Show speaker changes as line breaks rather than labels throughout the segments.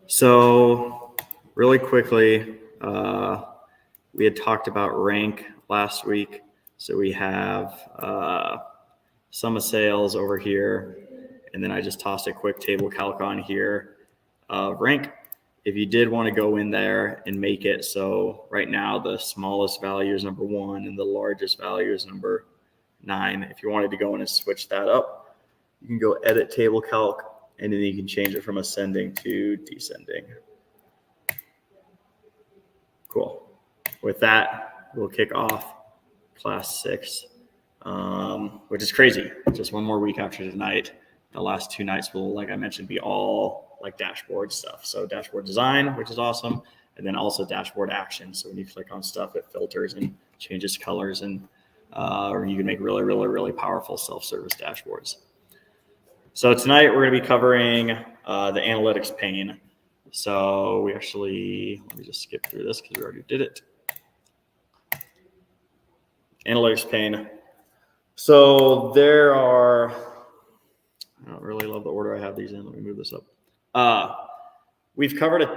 So really quickly, we had talked about rank last week. So we have sum of sales over here. And then I just tossed a quick table calc on here of rank. If you did want to go in there and make it so right now the smallest value is number 1 and the largest value is number 9. If you wanted to go in and switch that up, you can go edit table calc, and then you can change it from ascending to descending. Cool. With that, we'll kick off class 6, which is crazy. Just one more week after tonight. The last 2 nights will, like I mentioned, be all like dashboard stuff. So dashboard design, which is awesome, and then also dashboard action. So when you click on stuff, it filters and changes colors, and or you can make really, really, really powerful self-service dashboards. So tonight we're going to be covering the analytics pane. So we actually, let me just skip through this because we already did it. Analytics pane. So there are, I don't really love the order I have these in. Let me move this up. We've covered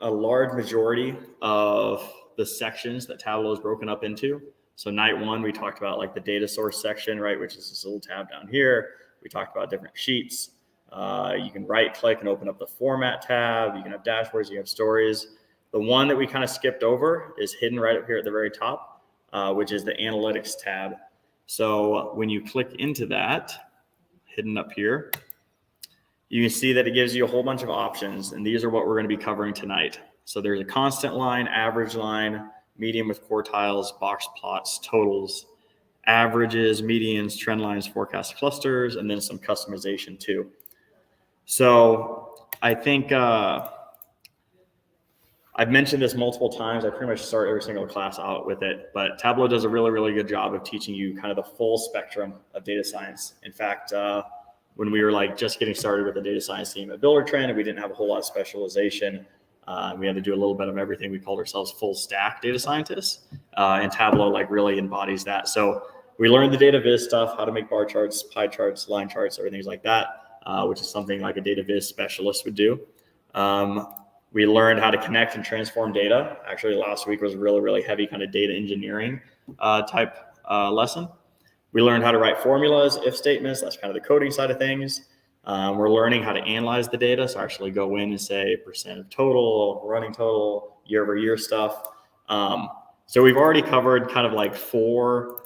a large majority of the sections that Tableau is broken up into. So night 1, we talked about like the data source section, right, which is this little tab down here. We talked about different sheets. You can right click and open up the format tab. You can have dashboards, you have stories. The one that we kind of skipped over is hidden right up here at the very top, which is the analytics tab. So when you click into that, hidden up here, you can see that it gives you a whole bunch of options, and these are what we're going to be covering tonight. So there's a constant line, average line, median with quartiles, box plots, totals, averages, medians, trend lines, forecast clusters, and then some customization too. So I think I've mentioned this multiple times. I pretty much start every single class out with it, but Tableau does a really, really good job of teaching you kind of the full spectrum of data science. In fact, when we were like just getting started with the data science team at Buildertrend, and we didn't have a whole lot of specialization, we had to do a little bit of everything. We called ourselves full stack data scientists, and Tableau like really embodies that. So we learned the data viz stuff, how to make bar charts, pie charts, line charts, everything like that, which is something like a data viz specialist would do. We learned how to connect and transform data. Actually, last week was a really, really heavy kind of data engineering type lesson. We learned how to write formulas, if statements. That's kind of the coding side of things. We're learning how to analyze the data. So actually go in and say percent of total, running total, year over year stuff. So we've already covered kind of like 4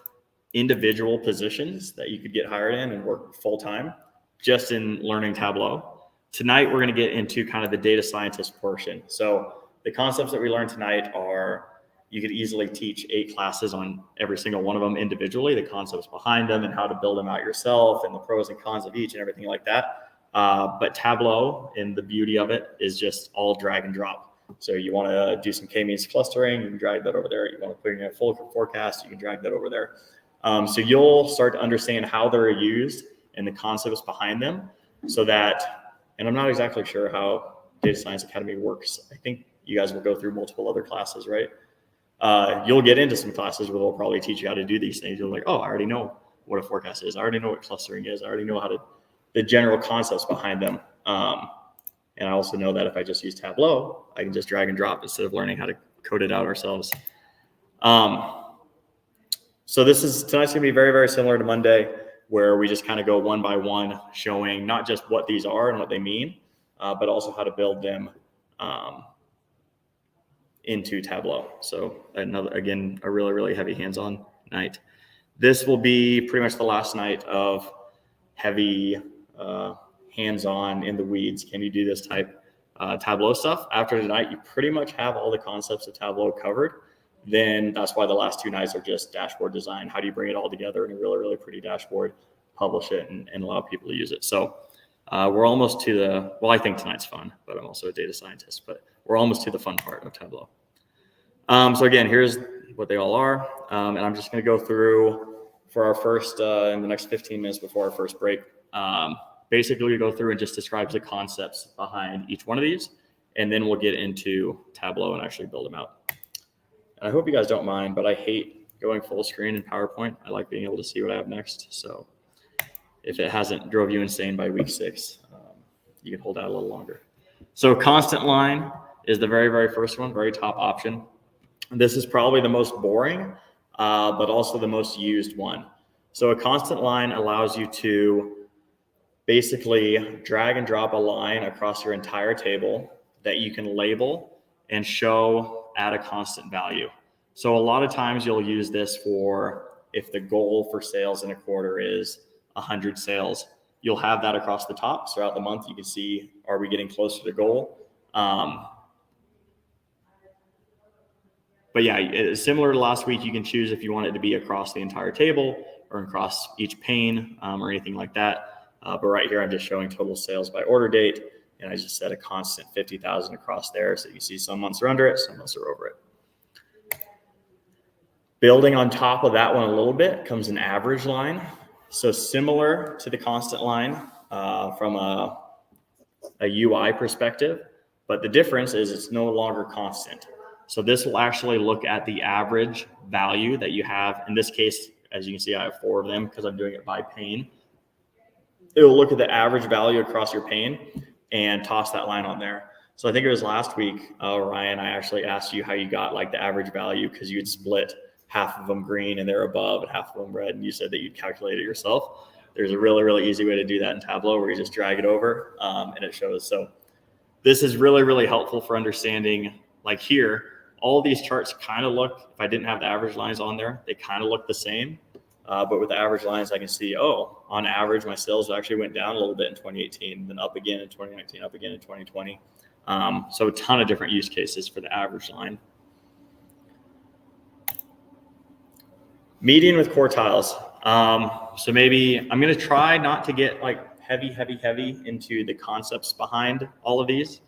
individual positions that you could get hired in and work full time just in learning Tableau. Tonight, we're going to get into kind of the data scientist portion. So the concepts that we learned tonight are, you could easily teach 8 classes on every single one of them individually, the concepts behind them and how to build them out yourself and the pros and cons of each and everything like that. But Tableau, and the beauty of it, is just all drag and drop. So you want to do some k-means clustering, you can drag that over there. You want to put in a full forecast, you can drag that over there. So you'll start to understand how they're used and the concepts behind them, so that, and I'm not exactly sure how Data Science Academy works. I think you guys will go through multiple other classes, right? You'll get into some classes where they'll probably teach you how to do these things. You're like, oh, I already know what a forecast is. I already know what clustering is. I already know how to, the general concepts behind them. And I also know that if I just use Tableau, I can just drag and drop instead of learning how to code it out ourselves. So tonight's gonna be very, very similar to Monday, where we just kind of go one by one, showing not just what these are and what they mean, but also how to build them into Tableau. So again, a really, really heavy hands-on night. This will be pretty much the last night of heavy hands-on in the weeds. Can you do this type Tableau stuff? After tonight, you pretty much have all the concepts of Tableau covered. Then that's why the last 2 nights are just dashboard design. How do you bring it all together in a really, really pretty dashboard, publish it, and allow people to use it? So we're almost to the, well, I think tonight's fun, but I'm also a data scientist, but we're almost to the fun part of Tableau. So again, here's what they all are. And I'm just going to go through for our first, in the next 15 minutes before our first break. Basically, we go through and just describes the concepts behind each one of these. And then we'll get into Tableau and actually build them out. And I hope you guys don't mind, but I hate going full screen in PowerPoint. I like being able to see what I have next. So if it hasn't drove you insane by week 6, you can hold out a little longer. So constant line is the very, very first one, very top option. This is probably the most boring, but also the most used one. So a constant line allows you to basically drag and drop a line across your entire table that you can label and show at a constant value. So a lot of times you'll use this for if the goal for sales in a quarter is 100 sales, you'll have that across the top. So throughout the month, you can see, are we getting closer to goal? But yeah, similar to last week, you can choose if you want it to be across the entire table or across each pane or anything like that. But right here, I'm just showing total sales by order date. And I just set a constant 50,000 across there. So you see some months are under it, some months are over it. Building on top of that one a little bit comes an average line. So similar to the constant line from a UI perspective, but the difference is it's no longer constant. So this will actually look at the average value that you have. In this case, as you can see, I have 4 of them because I'm doing it by pane. It will look at the average value across your pane and toss that line on there. So I think it was last week, Ryan, I actually asked you how you got like the average value because you'd split half of them green and they're above and half of them red. And you said that you'd calculate it yourself. There's a really, really easy way to do that in Tableau where you just drag it over and it shows. So this is really, really helpful for understanding, like here, all these charts kind of look, if I didn't have the average lines on there, they kind of look the same. But with the average lines, I can see, oh, on average, my sales actually went down a little bit in 2018, then up again in 2019, up again in 2020. So a ton of different use cases for the average line. Median with quartiles. So maybe I'm going to try not to get like heavy into the concepts behind all of these.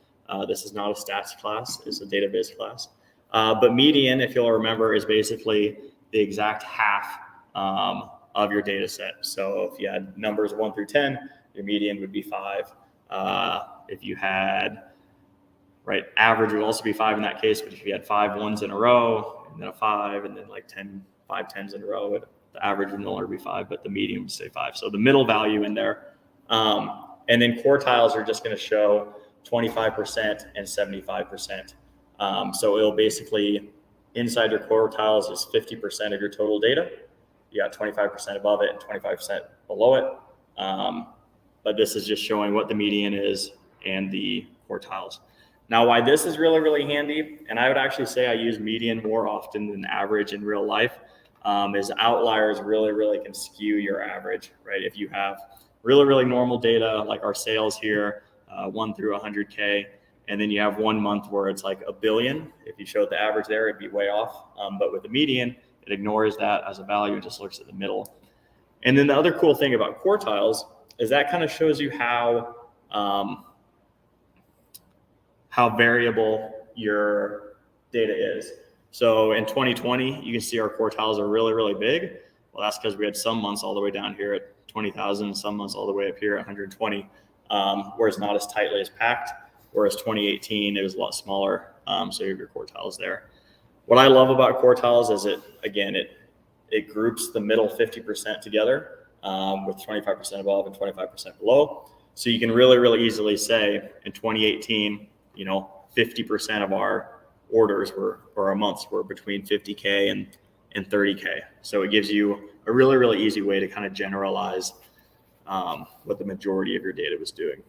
This is not a stats class, it's a database class. But median, if you'll remember, is basically the exact half of your data set. So if you had numbers 1 through 10, your median would be 5. If you had, right, average would also be 5 in that case, but if you had 5 ones in a row, and then a 5, and then like 5 tens in a row, the average would no longer be 5, but the median would say 5. So the middle value in there. And then quartiles are just going to show 25% and 75%. So it'll basically, inside your quartiles is 50% of your total data. You got 25% above it and 25% below it. But this is just showing what the median is and the quartiles. Now, why this is really, really handy, and I would actually say I use median more often than average in real life, is outliers really, really can skew your average, right? If you have really, really normal data, like our sales here, 1 through 100K, and then you have 1 month where it's like $1 billion. If you showed the average there, it'd be way off. But with the median, it ignores that as a value and just looks at the middle. And then the other cool thing about quartiles is that kind of shows you how variable your data is. So in 2020, you can see our quartiles are really, really big. Well, that's because we had some months all the way down here at 20,000, some months all the way up here at 120, whereas not as tightly as packed. Whereas 2018, it was a lot smaller. So you have your quartiles there. What I love about quartiles is it groups the middle 50% together with 25% above and 25% below. So you can really, really easily say in 2018, 50% of our orders or our months were between 50K and 30K. So it gives you a really, really easy way to kind of generalize what the majority of your data was doing.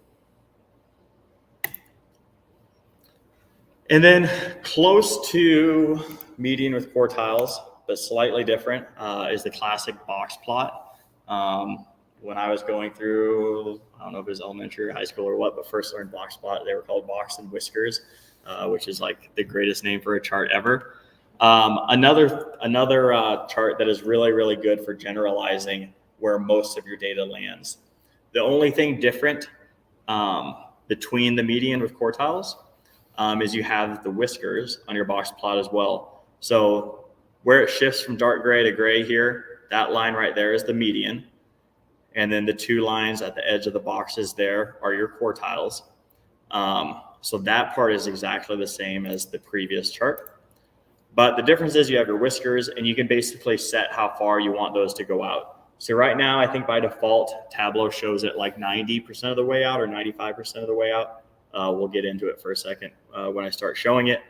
And then close to median with quartiles, but slightly different, is the classic box plot. When I was going through, I don't know if it was elementary or high school or what, but first learned box plot, they were called box and whiskers, which is like the greatest name for a chart ever. Another chart that is really, really good for generalizing where most of your data lands. The only thing different between the median with quartiles is you have the whiskers on your box plot as well. So where it shifts from dark gray to gray here, that line right there is the median. And then the 2 lines at the edge of the boxes there are your quartiles. So that part is exactly the same as the previous chart. But the difference is you have your whiskers and you can basically set how far you want those to go out. So right now, I think by default, Tableau shows it like 90% of the way out or 95% of the way out. We'll get into it for a second when I start showing it.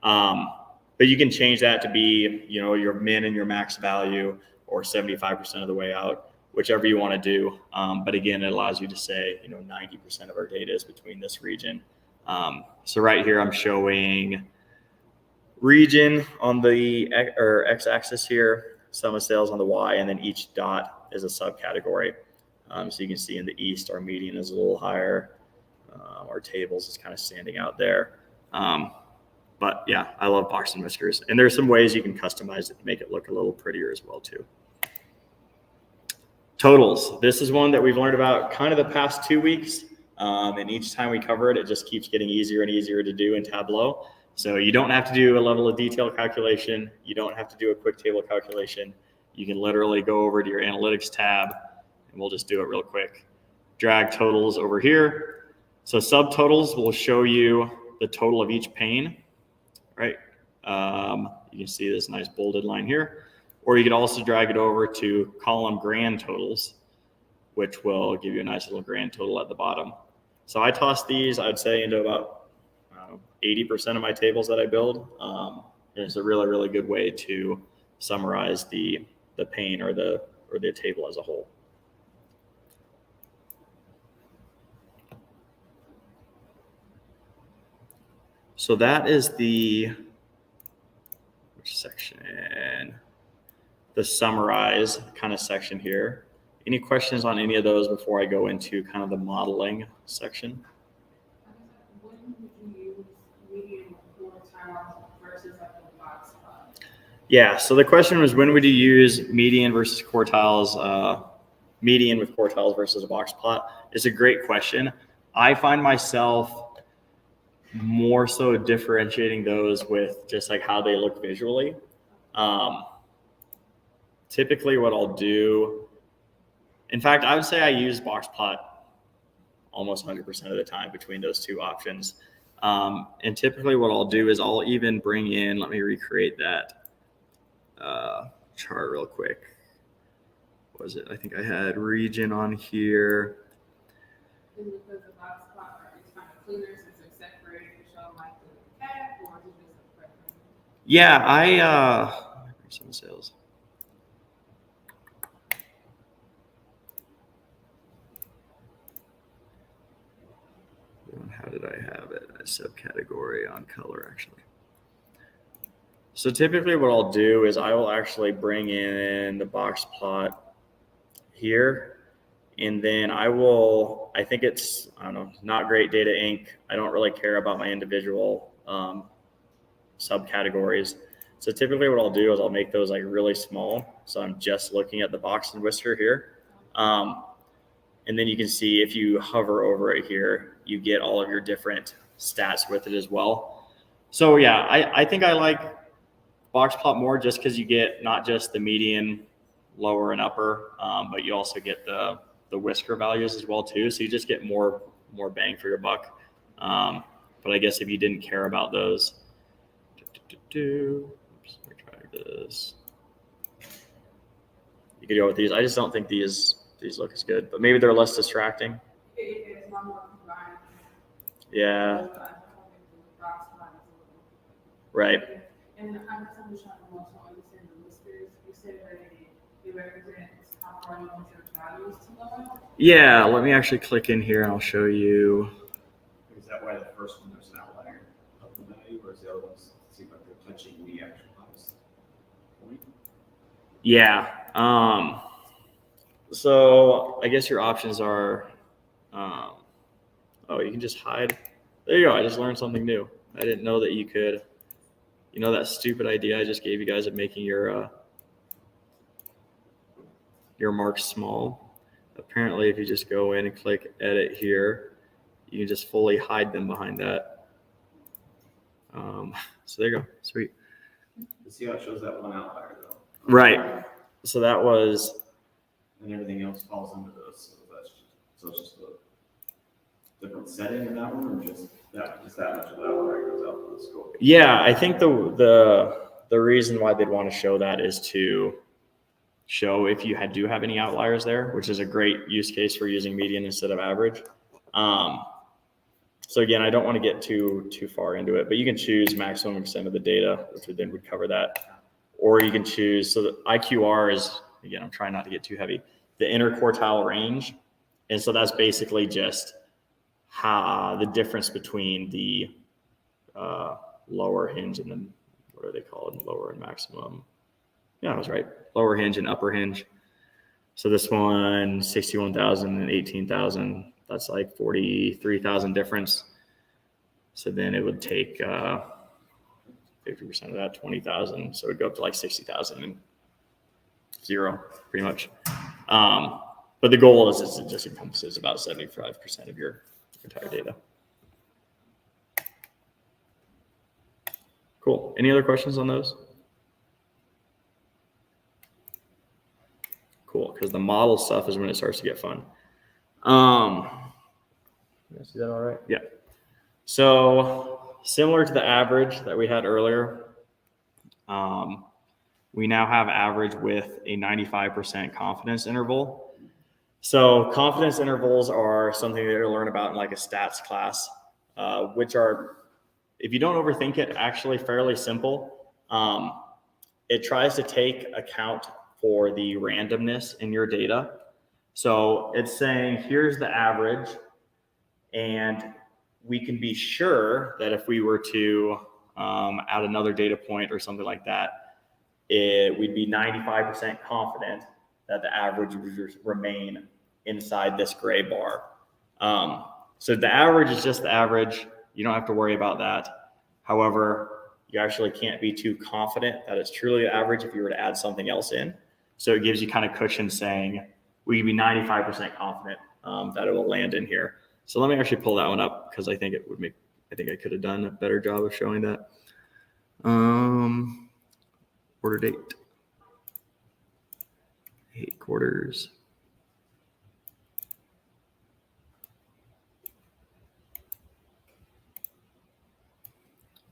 But you can change that to be, your min and your max value, or 75% of the way out, whichever you want to do. But again, it allows you to say, 90% of our data is between this region. So right here, I'm showing region on the x-axis here, sum of sales on the y, and then each dot is a subcategory. So you can see in the east, our median is a little higher. Our tables is kind of standing out there. But yeah, I love box and whiskers. And there's some ways you can customize it to make it look a little prettier as well too. Totals. This is one that we've learned about kind of the past 2 weeks. And each time we cover it, it just keeps getting easier and easier to do in Tableau. So you don't have to do a level of detail calculation. You don't have to do a quick table calculation. You can literally go over to your analytics tab, and we'll just do it real quick. Drag totals over here. So subtotals will show you the total of each pane, right? You can see this nice bolded line here. Or you could also drag it over to column grand totals, which will give you a nice little grand total at the bottom. So I toss these, I'd say, into about 80% of my tables that I build. It's a really, really good way to summarize the pane or the table as a whole. So that is which section? The summarize kind of section here. Any questions on any of those before I go into kind of the modeling section?
When would you use median quartiles versus like a box plot?
Yeah, so the question was, when would you use median versus quartiles, median with quartiles versus a box plot? It's a great question. I find myself more so differentiating those with just like how they look visually. Typically what I'll do, in fact, I would say I use box plot almost 100% of the time between those two options. And typically what I'll do is I'll even bring in, let me recreate that chart real quick. What was it? I think I had region on here.
Is it because the box plot is kind of cleaner since it's separated to show like the cat, or is it just a preference?
Yeah, some sales. How did I have it? A subcategory on color, actually. So typically what I'll do is I will actually bring in the box plot here, and then I think it's, I don't know, not great data Inc. I don't really care about my individual subcategories. So typically what I'll do is I'll make those like really small. So I'm just looking at the box and whisker here. And then you can see if you hover over it here, you get all of your different stats with it as well. So yeah, I think I like box plot more just because you get not just the median, lower and upper, but you also get the whisker values as well too. So you just get more bang for your buck. But I guess if you didn't care about those, oops, let me try this. You could go with these. I just don't think these look as good, but maybe they're less distracting.
It's one more combined.
Yeah. Right.
And I'm just trying to also understand the whiskers. You said that it represents how far you want your values to go.
Yeah, let me actually click in here and I'll show you.
Is that why the first one there's an outlier of the value, or is the other ones seem like they're touching the actual highest point?
Yeah. So I guess your options are, you can just hide. There you go. I just learned something new. I didn't know that you could, that stupid idea I just gave you guys of making your marks small. Apparently, if you just go in and click edit here, you can just fully hide them behind that. So there you go. Sweet.
See how it shows that one outlier though.
Right. So that was.
And everything else falls under those. So it's just a different setting in that one, or just that much of that outlier goes out for the scope.
Yeah, I think the reason why they'd want to show that is to show if you do have any outliers there, which is a great use case for using median instead of average. So again, I don't want to get too far into it, but you can choose maximum extent of the data, which would cover that. Or you can choose, so the IQR is, again, I'm trying not to get too heavy, the interquartile range. And so that's basically just how the difference between the lower hinge and then, what are they called? Lower and maximum. Yeah, I was right. Lower hinge and upper hinge. So this one, 61,000 and 18,000, that's like 43,000 difference. So then it would take 50% of that, 20,000. So it would go up to like 60,000 and 0, pretty much. But the goal is it just encompasses about 75% of your entire data. Cool. Any other questions on those? Cool, because the model stuff is when it starts to get fun. You guys see that all right? Yeah. So similar to the average that we had earlier, we now have average with a 95% confidence interval. So confidence intervals are something that you'll learn about in like a stats class, which are, if you don't overthink it, actually fairly simple. It tries to take account for the randomness in your data. So it's saying, here's the average, and we can be sure that if we were to add another data point or something like that, we'd be 95% confident that the average would remain inside this gray bar. So the average is just the average. You don't have to worry about that. However, you actually can't be too confident that it's truly the average if you were to add something else in. So it gives you kind of cushion saying we can be 95% confident that it will land in here. So let me actually pull that one up because I think it would make, I think I could have done a better job of showing that. Order date. I hate quarters.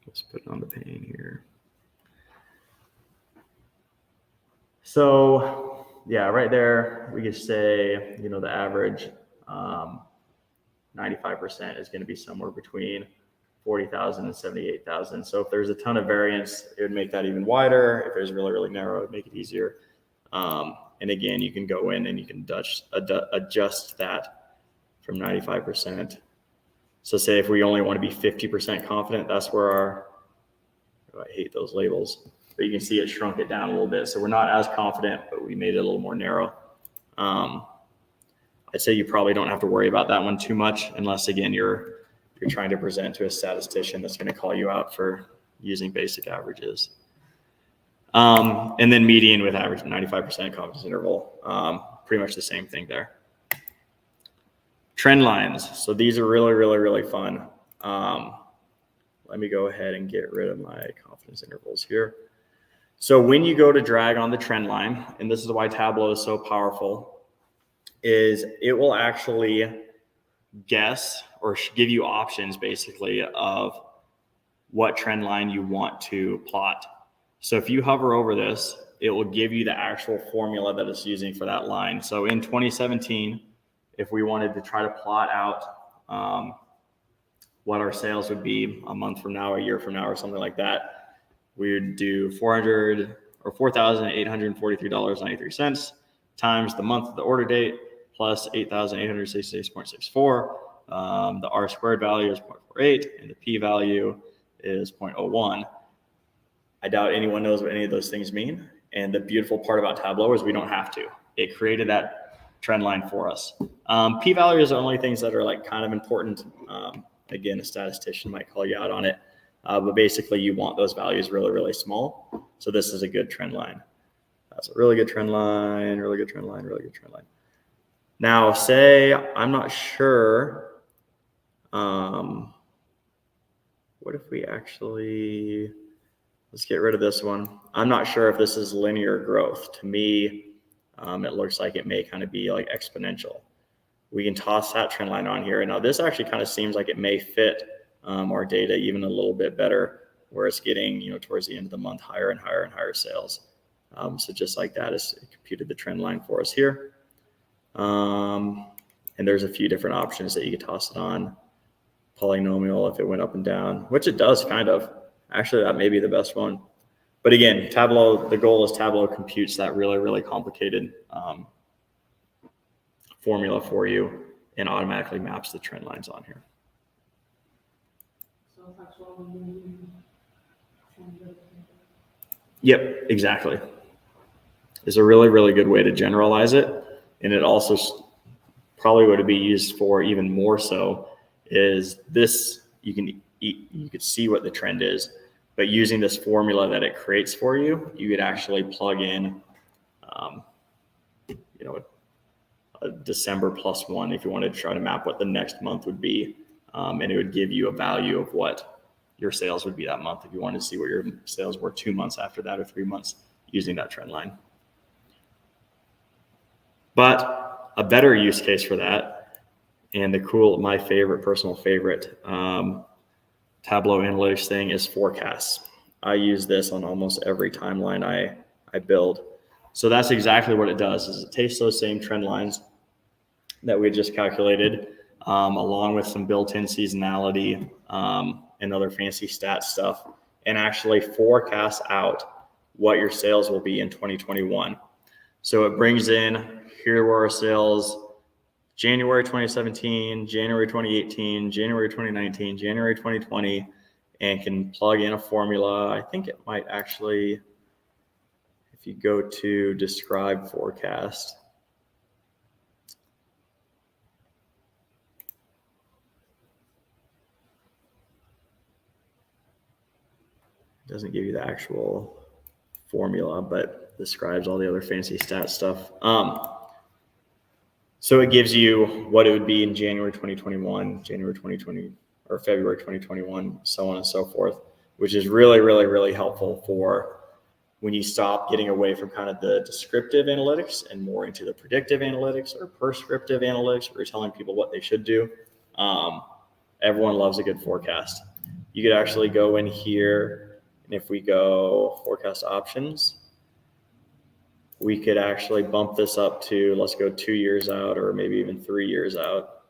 Let's put it on the pane here. So yeah, right there, we could say, you know, the average 95% is going to be somewhere between 40,000 and 78,000. So if there's a ton of variance, it would make that even wider. If there's really, really narrow, it would make it easier. And again, you can go in and you can adjust that from 95%. So say if we only want to be 50% confident, that's where our, oh, I hate those labels, but you can see it shrunk it down a little bit. So we're not as confident, but we made it a little more narrow. I'd say you probably don't have to worry about that one too much, unless again, you're trying to present to a statistician that's going to call you out for using basic averages. And then median with average 95% confidence interval, pretty much the same thing there. Trend lines. So these are really, really, really fun. Let me go ahead and get rid of my confidence intervals here. So when you go to drag on the trend line, and this is why Tableau is so powerful, is it will actually guess or give you options basically of what trend line you want to plot. So if you hover over this, it will give you the actual formula that it's using for that line. So in 2017, if we wanted to try to plot out what our sales would be a month from now, a year from now, or something like that, we would do $4,843.93 times the month of the order date plus 8,866.64. The R squared value is 0.48 and the P value is 0.01. I doubt anyone knows what any of those things mean. And the beautiful part about Tableau is we don't have to. It created that trend line for us. P values are only things that are like kind of important. Again, a statistician might call you out on it. But basically you want those values really, really small. So this is a good trend line. That's a really good trend line, really good trend line, really good trend line. Now say, I'm not sure, what if we actually, let's get rid of this one. I'm not sure if this is linear growth. To me, it looks like it may kind of be like exponential. We can toss that trend line on here. Now this actually kind of seems like it may fit our data even a little bit better, where it's getting, you know, towards the end of the month, higher and higher and higher sales. So just like that, it computed the trend line for us here. And there's a few different options that you can toss it on. polynomial if it went up and down, which it does kind of. Actually, that may be the best one. But again, Tableau, the goal is Tableau computes that really, really complicated formula for you and automatically maps the trend lines on here.
So it's like showing you.
Yep, exactly. It's a really, really good way to generalize it. And it also probably would be used for even more so is this, you could see what the trend is, but using this formula that it creates for you, you could actually plug in, a December +1 if you wanted to try to map what the next month would be. And it would give you a value of what your sales would be that month if you wanted to see what your sales were 2 months after that or 3 months using that trend line. But a better use case for that, and my personal favorite Tableau analytics thing is forecasts. I use this on almost every timeline I build. So that's exactly what it does, is it takes those same trend lines that we just calculated, along with some built-in seasonality and other fancy stat stuff, and actually forecasts out what your sales will be in 2021. So it brings in, here were our sales January 2017, January 2018, January 2019, January 2020, and can plug in a formula. I think it might actually, if you go to describe forecast, it doesn't give you the actual formula, but describes all the other fancy stat stuff. So it gives you what it would be in January 2021, January 2020, or February 2021, so on and so forth, which is really, really, really helpful for when you stop getting away from kind of the descriptive analytics and more into the predictive analytics or prescriptive analytics, where you're telling people what they should do. Everyone loves a good forecast. You could actually go in here, and if we go forecast options, we could actually bump this up to, let's go 2 years out or maybe even 3 years out.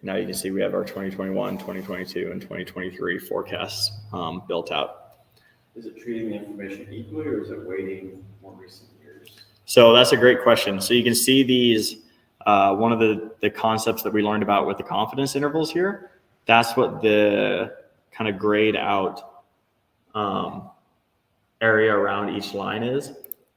Now you can see we have our 2021, 2022, and 2023 forecasts built out.
Is it treating the information equally, or is it weighting more recent years? So
that's a great question. So you can see these, one of the concepts that we learned about with the confidence intervals here, that's what the kind of grayed out area around each line is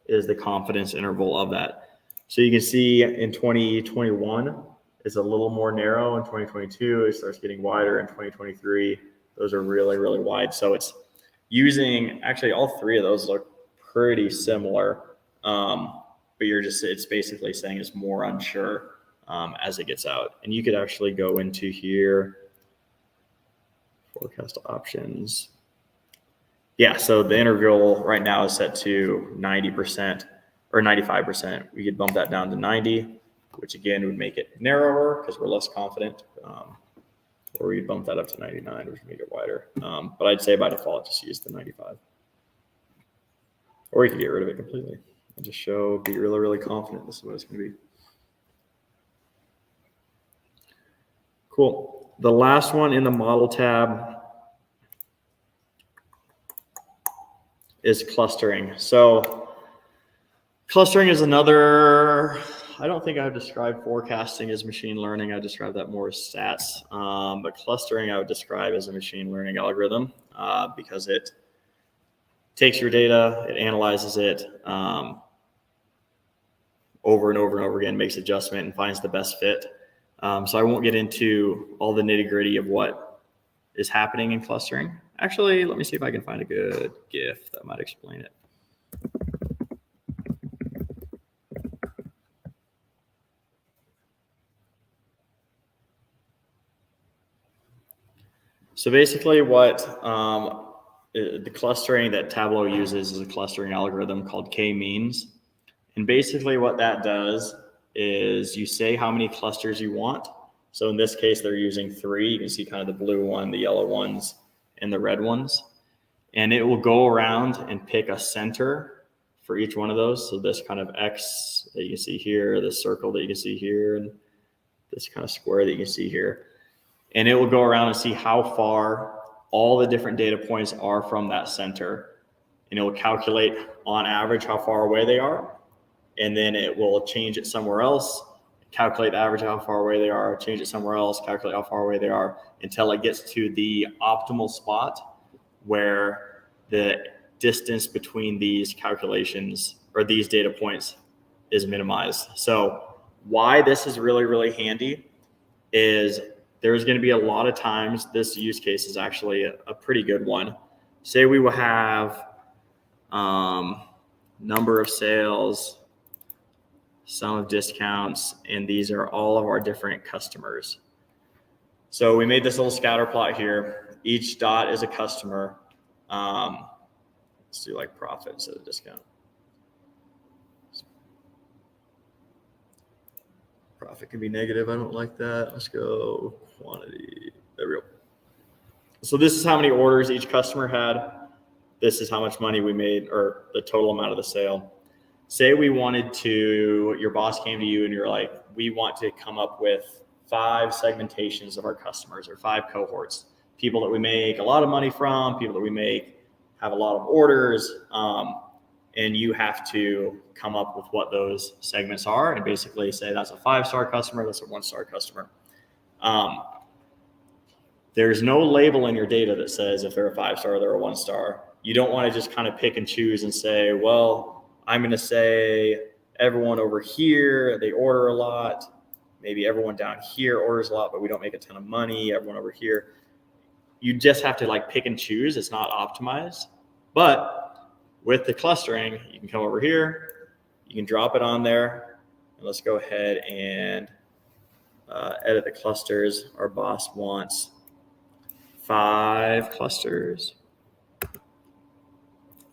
the confidence interval of that. So you can see in 2021 is a little more narrow. In 2022, it starts getting wider. In 2023, those are really, really wide. So it's using, actually all three of those look pretty similar, but it's basically saying it's more unsure as it gets out. And you could actually go into here, forecast options. Yeah, so the interval right now is set to 90% or 95%. We could bump that down to 90, which again would make it narrower because we're less confident. Or we'd bump that up to 99, which would make it wider. But I'd say by default, just use the 95. Or you can get rid of it completely and just be really, really confident this is what it's going to be. Cool. The last one in the model tab is clustering. So clustering is another, I don't think I've described forecasting as machine learning. I describe that more as stats. But clustering I would describe as a machine learning algorithm because it takes your data, it analyzes it over and over and over again, makes adjustment and finds the best fit. So I won't get into all the nitty gritty of what is happening in clustering. Actually, let me see if I can find a good GIF that might explain it. So basically what the clustering that Tableau uses is a clustering algorithm called k-means. And basically what that does is you say how many clusters you want. So in this case, they're using 3. You can see kind of the blue one, the yellow ones, and the red ones. And it will go around and pick a center for each one of those. So this kind of X that you can see here, this circle that you can see here, and this kind of square that you can see here. And it will go around and see how far all the different data points are from that center. And it will calculate on average how far away they are. And then it will change it somewhere else, calculate the average how far away they are, change it somewhere else, calculate how far away they are, until it gets to the optimal spot where the distance between these calculations or these data points is minimized. So why this is really, really handy is there's going to be a lot of times, this use case is actually a pretty good one. Say we will have number of sales, sum of discounts, and these are all of our different customers. So we made this little scatter plot here. Each dot is a customer. Let's do like profit instead of discount. Profit can be negative. I don't like that. Let's go quantity. There we go. So this is how many orders each customer had. This is how much money we made, or the total amount of the sale. Say we wanted to, your boss came to you and you're like, we want to come up with 5 segmentations of our customers, or 5 cohorts. People that we make a lot of money from, people that we make have a lot of orders, and you have to come up with what those segments are and basically say that's a 5-star customer, that's a 1-star customer. There's no label in your data that says if they're a 5-star or they're a 1-star. You don't want to just kind of pick and choose and say, well, I'm going to say everyone over here, they order a lot. Maybe everyone down here orders a lot, but we don't make a ton of money. Everyone over here. You just have to like pick and choose. It's not optimized. But with the clustering, you can come over here, you can drop it on there. And let's go ahead and edit the clusters. Our boss wants 5 clusters.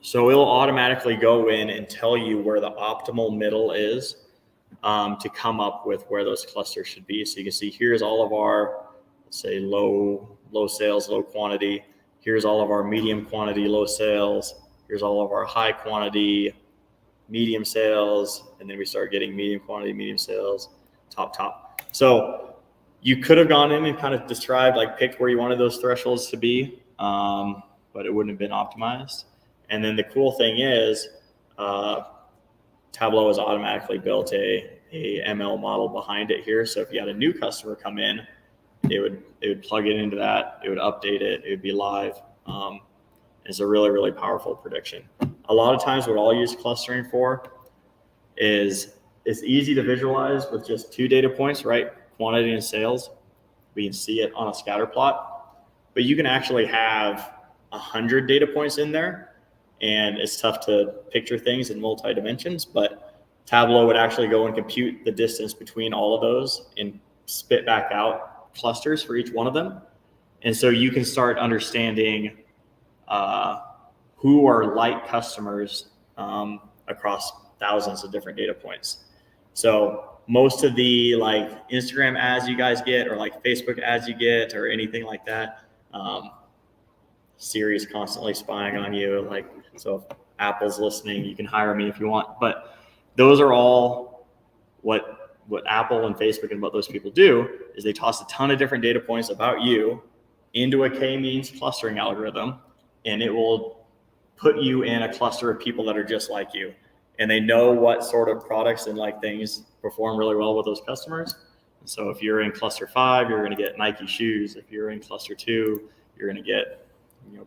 So it'll automatically go in and tell you where the optimal middle is to come up with where those clusters should be. So you can see here's all of our, let's say low sales, low quantity. Here's all of our medium quantity, low sales. Here's all of our high quantity, medium sales. And then we start getting medium quantity, medium sales, top. So you could have gone in and kind of described, like picked where you wanted those thresholds to be, but it wouldn't have been optimized. And then the cool thing is Tableau has automatically built a ML model behind it here. So if you had a new customer come in, it would plug it into that, it would update it, it would be live. It's a really, really powerful prediction. A lot of times what I'll use clustering for is it's easy to visualize with just 2 data points, right? Quantity and sales. We can see it on a scatter plot, but you can actually have 100 data points in there. And it's tough to picture things in multi-dimensions, but Tableau would actually go and compute the distance between all of those and spit back out clusters for each one of them. And so you can start understanding who are like customers across thousands of different data points. So most of the like Instagram ads you guys get, or like Facebook ads you get, or anything like that, Siri's constantly spying on you. Like, so if Apple's listening, you can hire me if you want. But those are all what Apple and Facebook and what those people do is they toss a ton of different data points about you into a k-means clustering algorithm, and it will put you in a cluster of people that are just like you. And they know what sort of products and like things perform really well with those customers. And so if you're in cluster 5, you're going to get Nike shoes. If you're in cluster 2, you're going to get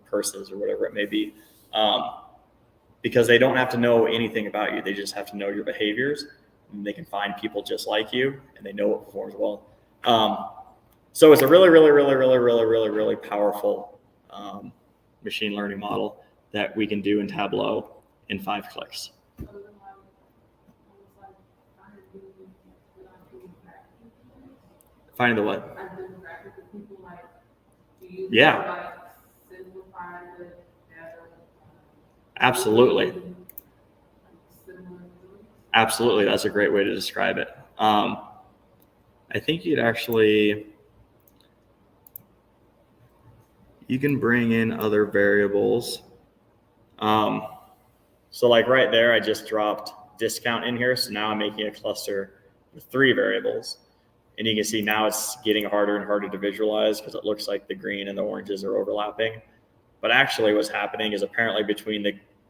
purses or whatever it may be, because they don't have to know anything about you. They just have to know your behaviors, and they can find people just like you, and they know what performs well. So it's a really, really, really, really, really, really, really powerful machine learning model that we can do in Tableau in 5 clicks. Finding the what? Yeah. Absolutely. Absolutely. That's a great way to describe it. I think you can bring in other variables. So like right there, I just dropped discount in here. So now I'm making a cluster with 3 variables. And you can see now it's getting harder and harder to visualize because it looks like the green and the oranges are overlapping. But actually what's happening is apparently between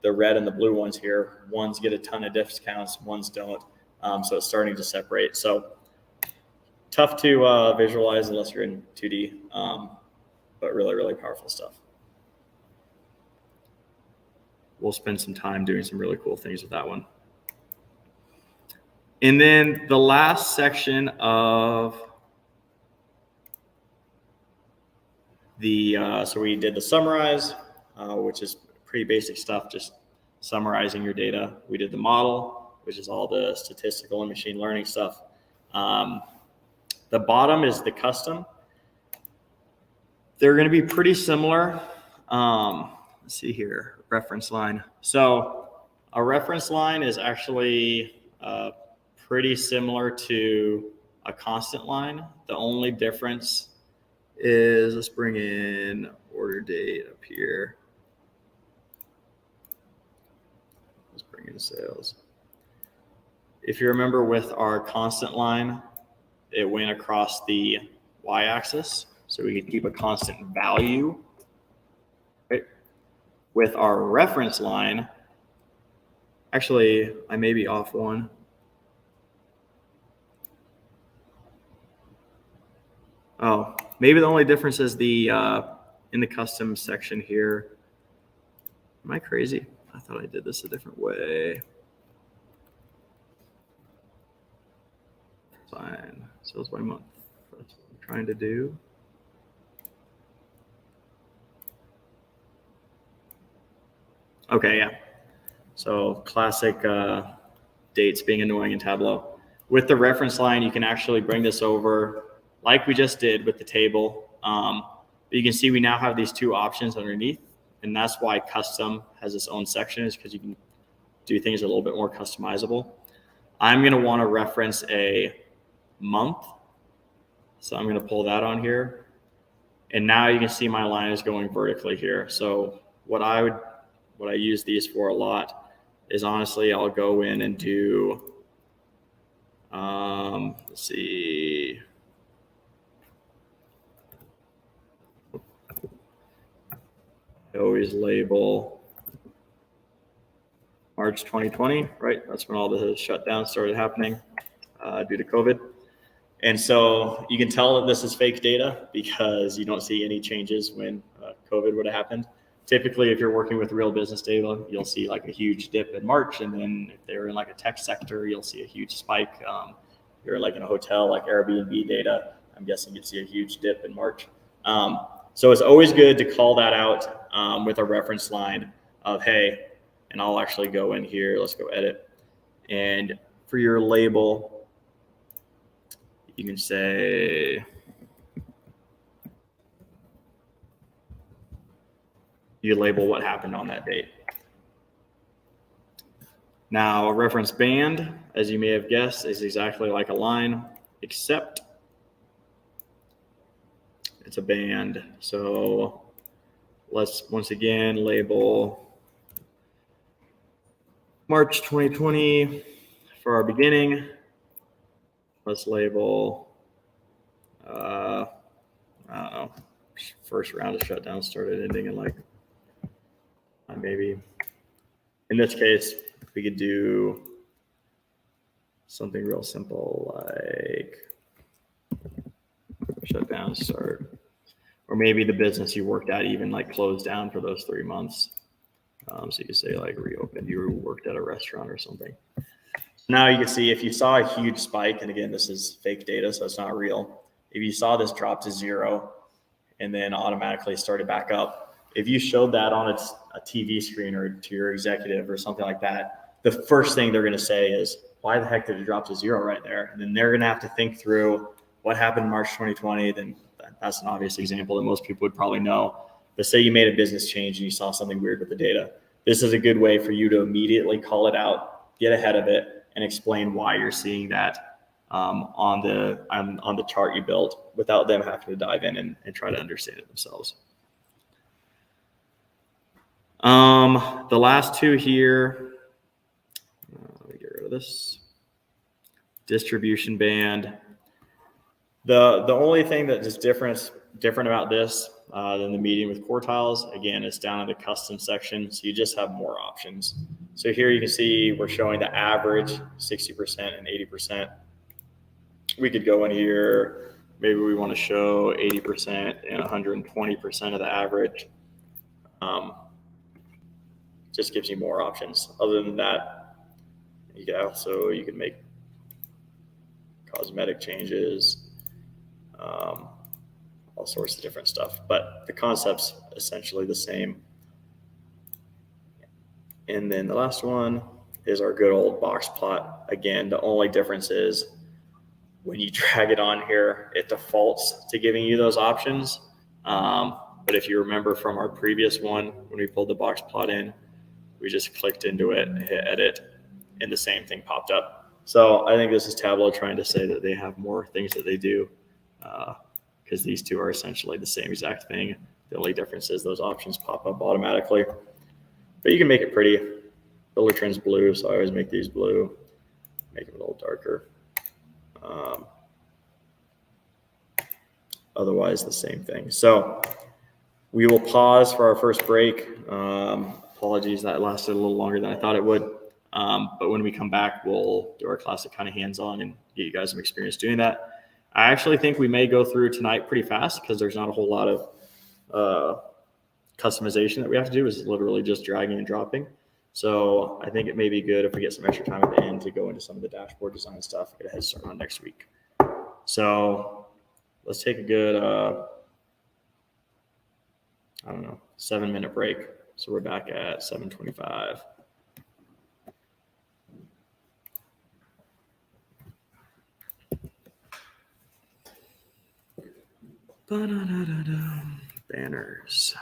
the red and the blue ones here, ones get a ton of discounts, ones don't. So it's starting to separate. So tough to visualize unless you're in 2D, but really, really powerful stuff. We'll spend some time doing some really cool things with that one. And then the last section of the, so we did the summarize, which is pretty basic stuff, just summarizing your data. We did the model, which is all the statistical and machine learning stuff. The bottom is the custom. They're going to be pretty similar. Let's see here, reference line. So a reference line is actually pretty similar to a constant line. The only difference is, let's bring in order date up here. Let's bring in sales. If you remember with our constant line, it went across the y-axis, so we could keep a constant value. Right? With our reference line, actually, I may be off one. Oh, maybe the only difference is the in the custom section here. Am I crazy? I thought I did this a different way. Fine. Sales by month. That's what I'm trying to do. Okay, yeah. So classic dates being annoying in Tableau. With the reference line, you can actually bring this over like we just did with the table. You can see we now have these two options underneath, and that's why custom has its own section, is because you can do things a little bit more customizable. I'm going to want to reference a month. So I'm going to pull that on here. And now you can see my line is going vertically here. So what I use these for a lot is, honestly, I'll go in and do, let's see. I always label March 2020, right? That's when all the shutdowns started happening due to COVID. And so you can tell that this is fake data because you don't see any changes when COVID would have happened. Typically, if you're working with real business data, you'll see like a huge dip in March. And then if they're in like a tech sector, you'll see a huge spike. If you're like in a hotel, like Airbnb data, I'm guessing you'd see a huge dip in March. So it's always good to call that out with a reference line of, hey, and I'll actually go in here. Let's go edit. And for your label, you can say, you label what happened on that date. Now, a reference band, as you may have guessed, is exactly like a line, except it's a band. So let's once again label March 2020 for our beginning. Let's label, I don't know, first round of shutdown started ending in like, maybe. In this case, we could do something real simple like shutdown start. Or maybe the business you worked at even like closed down for those 3 months. So you could say like reopened, you worked at a restaurant or something. Now you can see if you saw a huge spike, and again, this is fake data, so it's not real. If you saw this drop to 0 and then automatically started back up, if you showed that on a TV screen or to your executive or something like that, the first thing they're going to say is, why the heck did it drop to 0 right there? And then they're going to have to think through what happened in March 2020. Then that's an obvious example that most people would probably know. But say you made a business change and you saw something weird with the data. This is a good way for you to immediately call it out, get ahead of it, and explain why you're seeing that on the chart you built without them having to dive in and try to understand it themselves. The last two here, let me get rid of this. Distribution band. The only thing that is different about this than the meeting with Quartiles, again, is down in the custom section. So you just have more options. So here you can see we're showing the average 60% and 80%. We could go in here. Maybe we want to show 80% and 120% of the average. Just gives you more options. Other than that, you can make cosmetic changes, all sorts of different stuff, but the concept's essentially the same. And then the last one is our good old box plot. Again, the only difference is when you drag it on here, it defaults to giving you those options. But if you remember from our previous one, when we pulled the box plot in, we just clicked into it, hit edit, and the same thing popped up. So I think this is Tableau trying to say that they have more things that they do, because these two are essentially the same exact thing. The only difference is those options pop up automatically. But you can make it pretty. Builder trend's blue, so I always make these blue, make them a little darker. Otherwise, the same thing. So we will pause for our first break. Apologies, that lasted a little longer than I thought it would. But when we come back, we'll do our classic kind of hands-on and get you guys some experience doing that. I actually think we may go through tonight pretty fast because there's not a whole lot of customization that we have to do. It's literally just dragging and dropping. So I think it may be good if we get some extra time at the end to go into some of the dashboard design stuff, get a head start on next week. So let's take a good, 7-minute break. So we're back at 7:25. Banners.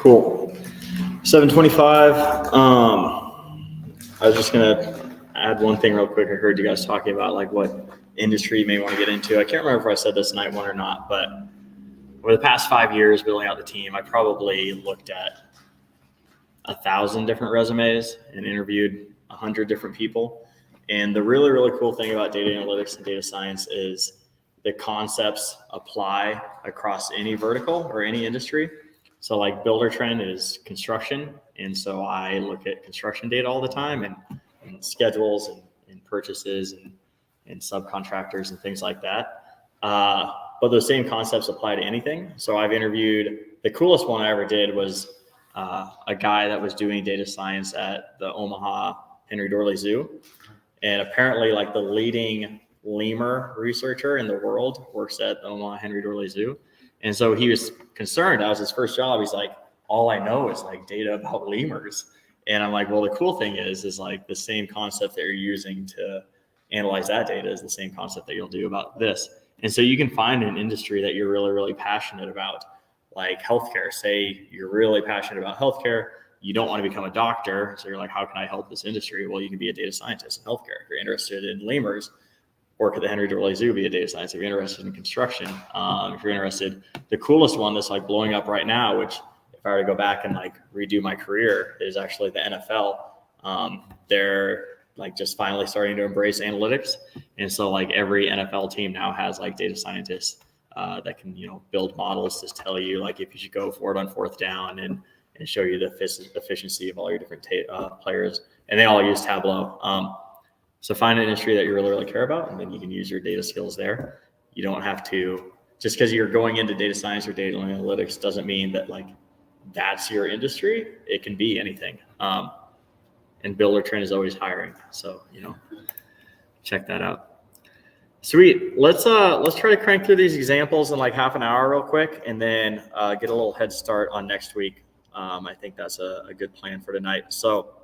Cool. 725. I was just gonna add one thing real quick. I heard you guys talking about like what industry you may want to get into. I can't remember if I said this night one or not, but over the past 5 years building out the team, I probably looked at 1,000 different resumes and interviewed 100 different people. And the really, really cool thing about data analytics and data science is the concepts apply across any vertical or any industry. So like builder trend is construction. And so I look at construction data all the time and schedules and purchases and subcontractors and things like that. But those same concepts apply to anything. So I've interviewed, the coolest one I ever did was a guy that was doing data science at the Omaha Henry Dorley Zoo. And apparently like the leading lemur researcher in the world works at the Omaha Henry Dorley Zoo. And so he was concerned. That was his first job. He's like, all I know is like data about lemurs. And I'm like, well, the cool thing is like the same concept that you're using to analyze that data is the same concept that you'll do about this. And so you can find an industry that you're really, really passionate about, like healthcare. Say you're really passionate about healthcare. You don't want to become a doctor. So you're like, how can I help this industry? Well, you can be a data scientist in healthcare. If you're interested in lemurs, work at the Henry Dorley Zoo, be a data scientist. If you're interested in construction, if you're interested, the coolest one that's like blowing up right now, which if I were to go back and like redo my career, is actually the NFL. They're like just finally starting to embrace analytics. And so like every NFL team now has like data scientists that can, build models to tell you like if you should go for it on fourth down and show you the efficiency of all your different players. And they all use Tableau. So find an industry that you really, really care about, and then you can use your data skills there. You don't have to, just because you're going into data science or data analytics doesn't mean that like that's your industry. It can be anything. And builder trend is always hiring. So, check that out. Sweet. Let's try to crank through these examples in like half an hour real quick, and then get a little head start on next week. I think that's a good plan for tonight. So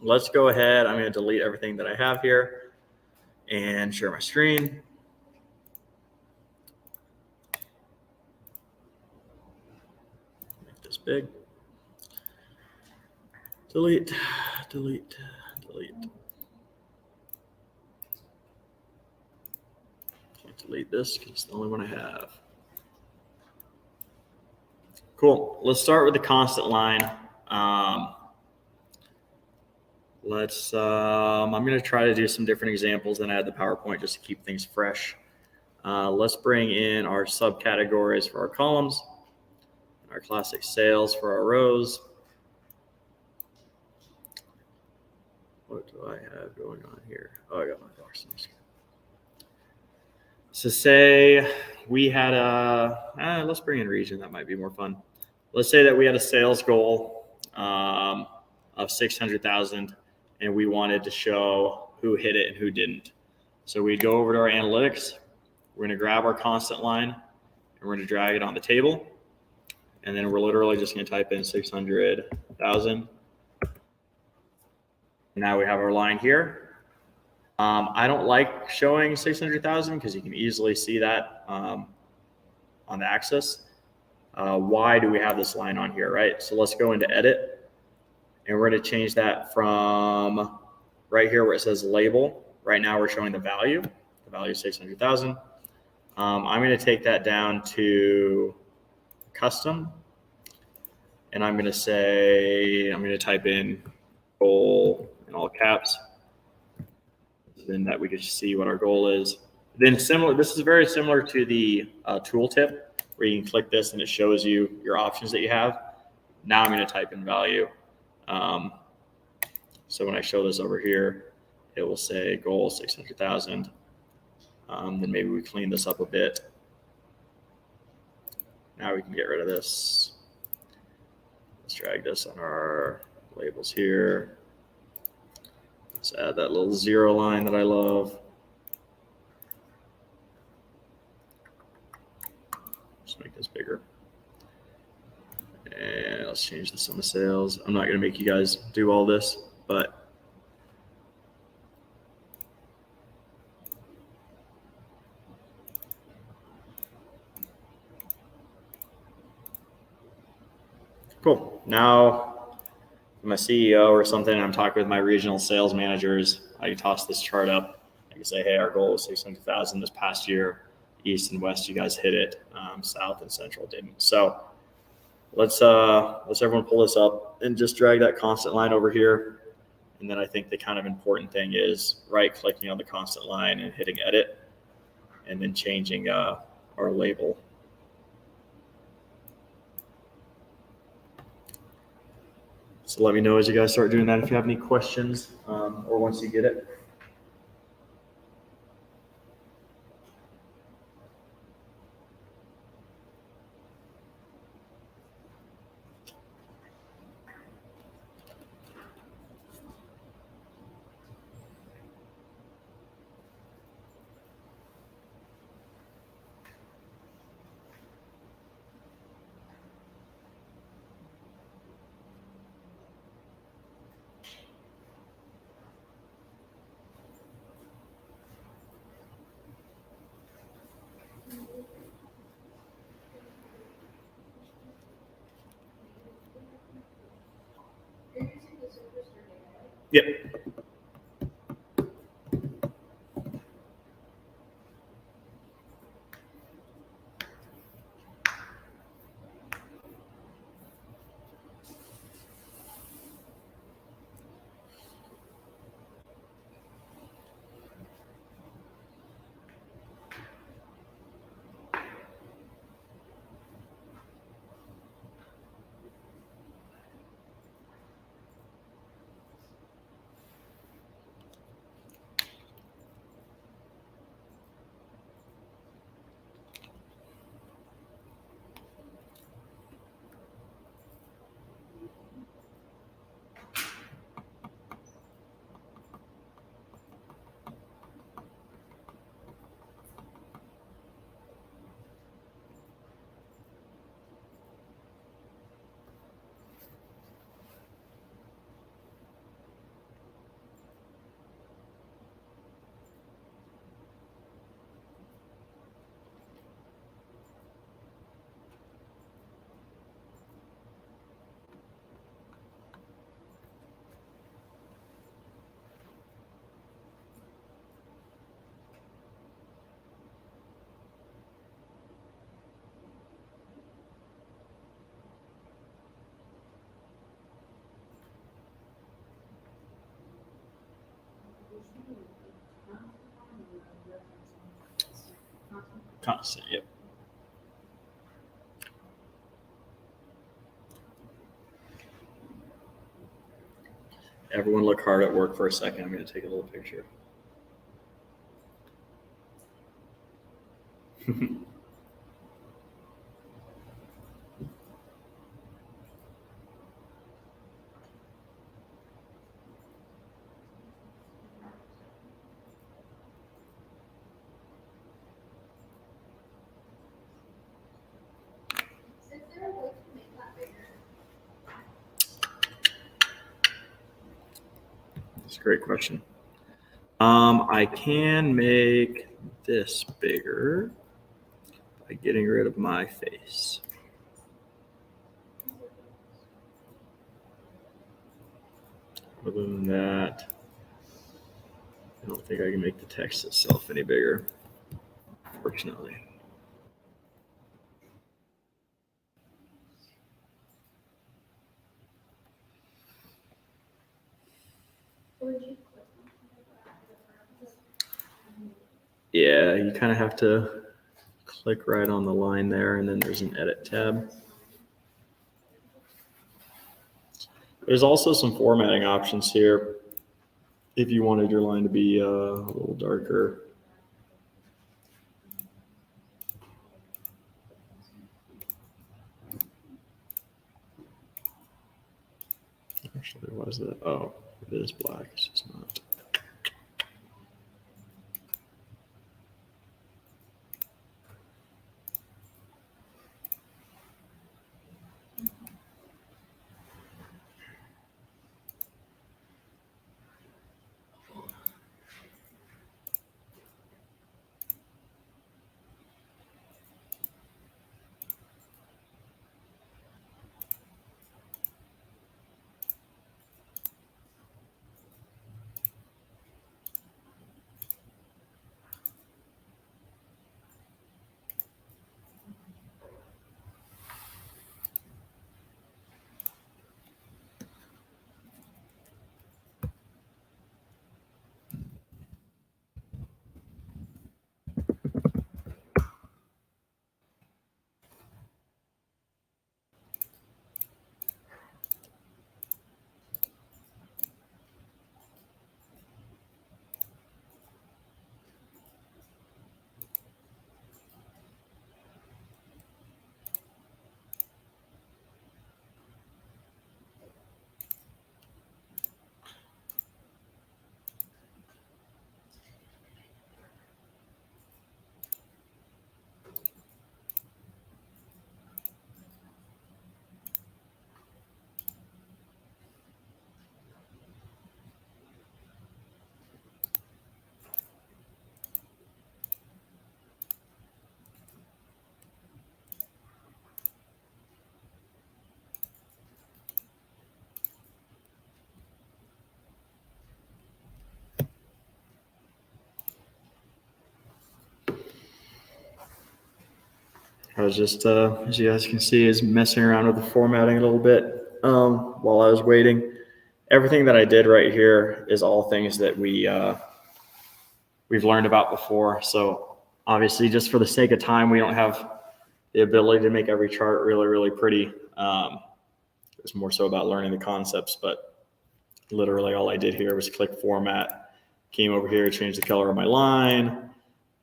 let's go ahead. I'm going to delete everything that I have here and share my screen. Make this big. Delete. Can't delete this because it's the only one I have. Cool. Let's start with the constant line. I'm going to try to do some different examples than I had the PowerPoint just to keep things fresh. Let's bring in our subcategories for our columns, our classic sales for our rows. What do I have going on here? Oh, I got my box. So say we had let's bring in region. That might be more fun. Let's say that we had a sales goal of 600,000 and we wanted to show who hit it and who didn't. So we'd go over to our analytics. We're going to grab our constant line and we're going to drag it on the table. And then we're literally just going to type in 600,000. Now we have our line here. I don't like showing 600,000 because you can easily see that on the axis. Why do we have this line on here, right? So let's go into edit and we're going to change that from right here where it says label. Right now we're showing the value is 600,000. I'm going to take that down to custom and I'm going to type in goal in all caps. Then that we can see what our goal is. Then this is very similar to the tooltip where you can click this and it shows you your options that you have. Now I'm going to type in value. So when I show this over here, it will say goal 600,000. Then maybe we clean this up a bit. Now we can get rid of this. Let's drag this on our labels here. Let's add that little zero line that I love. Just make this bigger. And let's change the sum of sales. I'm not going to make you guys do all this, but Cool. Now, if I'm a CEO or something, I'm talking with my regional sales managers. I can toss this chart up. I can say, hey, our goal was 600,000 this past year. East and West, you guys hit it. South and Central didn't. So let's everyone pull this up and just drag that constant line over here. And then I think the kind of important thing is right-clicking on the constant line and hitting edit, and then changing our label. So let me know as you guys start doing that if you have any questions, or once you get it. Yep. Constant, yep. Everyone look hard at work for a second. I'm going to take a little picture. That's a great question. I can make this bigger by getting rid of my face. Other than that, I don't think I can make the text itself any bigger, fortunately. Yeah, you kind of have to click right on the line there, and then there's an edit tab. There's also some formatting options here if you wanted your line to be a little darker. Actually, what is that? Oh, it is black. It's just not. I was just, as you guys can see, is messing around with the formatting a little bit while I was waiting. Everything that I did right here is all things that we've learned about before. So obviously, just for the sake of time, we don't have the ability to make every chart really, really pretty. It's more so about learning the concepts, but literally all I did here was click format, came over here, changed the color of my line,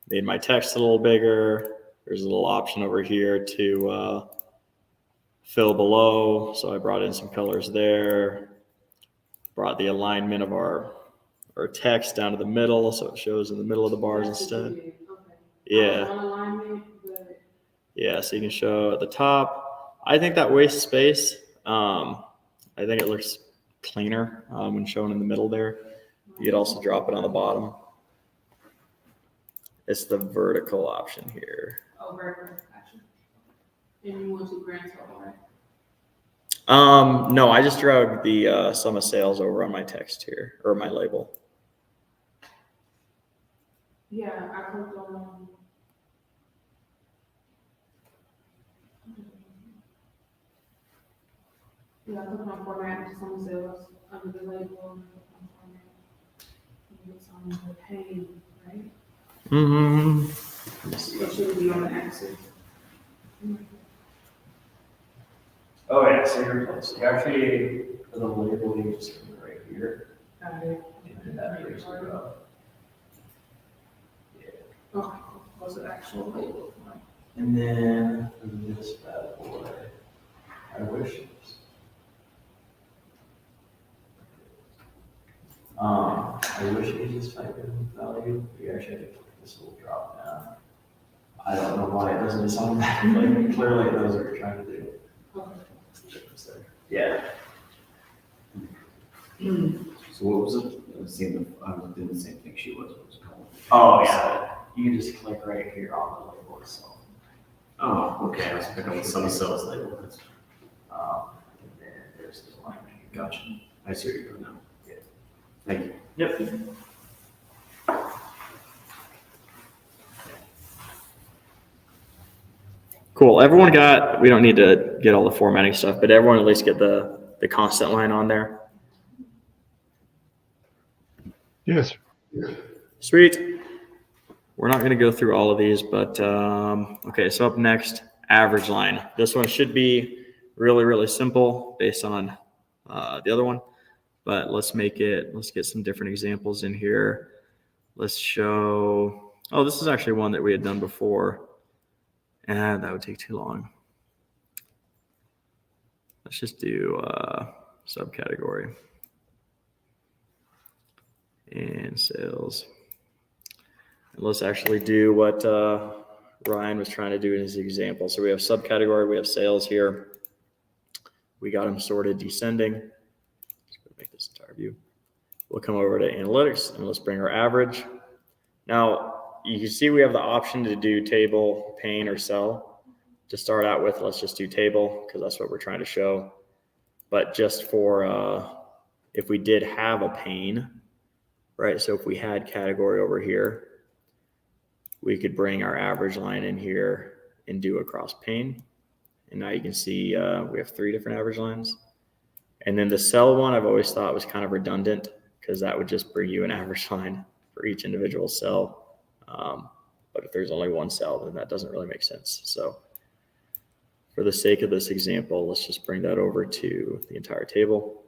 made my text a little bigger. There's a little option over here to fill below. So I brought in some colors there, brought the alignment of our text down to the middle, so it shows in the middle of the bars instead.
Okay.
Yeah.
One alignment, but
Yeah, so you can show at the top. I think that wastes space. I think it looks cleaner when shown in the middle there. You could also drop it on the bottom. It's the vertical option here.
oh, vertical action. And you want to grand total, right?
No, I just dragged the sum of sales over on my text here, or my label.
Yeah, I clicked on. Yeah, I clicked on format, which is some sales under the label. And it's on the pane, right?
Mm-hmm.
It should be on the axis.
Oh yeah, so you're close. You actually, for the label, you just come right here.
Got it.
And that brings it up. Yeah.
Okay, what's the actual label?
And then for this bad boy, I wish it was. I wish you could just type in value. You actually have to click this little drop down. I don't know why it doesn't just automatically. Clearly it knows what you're trying to do.
Okay.
Difference there. Yeah.
So what was it? I was doing the same thing she was. What was it called?
Oh yeah. You can just click right here on the label itself.
Oh, okay. I was picking up the sum of sales label.
And then there's the line.
Gotcha. I see what you're doing now.
Yeah.
Thank you.
Yep. Cool. Everyone got, we don't need to get all the formatting stuff, but everyone at least get the constant line on there.
Yes.
Sweet. We're not going to go through all of these, but okay, so up next, average line. This one should be really, really simple based on the other one, but let's get some different examples in here. Let's show, oh, this is actually one that we had done before, and that would take too long. Let's just do subcategory and sales. And let's actually do what Ryan was trying to do in his example. So we have subcategory, we have sales here. We got them sorted descending. Let's go make this entire view. We'll come over to analytics and let's bring our average. Now you can see we have the option to do table, pane, or cell. To start out with, let's just do table because that's what we're trying to show. But just for if we did have a pane, right? So if we had category over here, we could bring our average line in here and do across pane. And now you can see we have 3 different average lines. And then the cell one I've always thought was kind of redundant because that would just bring you an average line for each individual cell. But if there's only one cell, then that doesn't really make sense. So for the sake of this example, let's just bring that over to the entire table.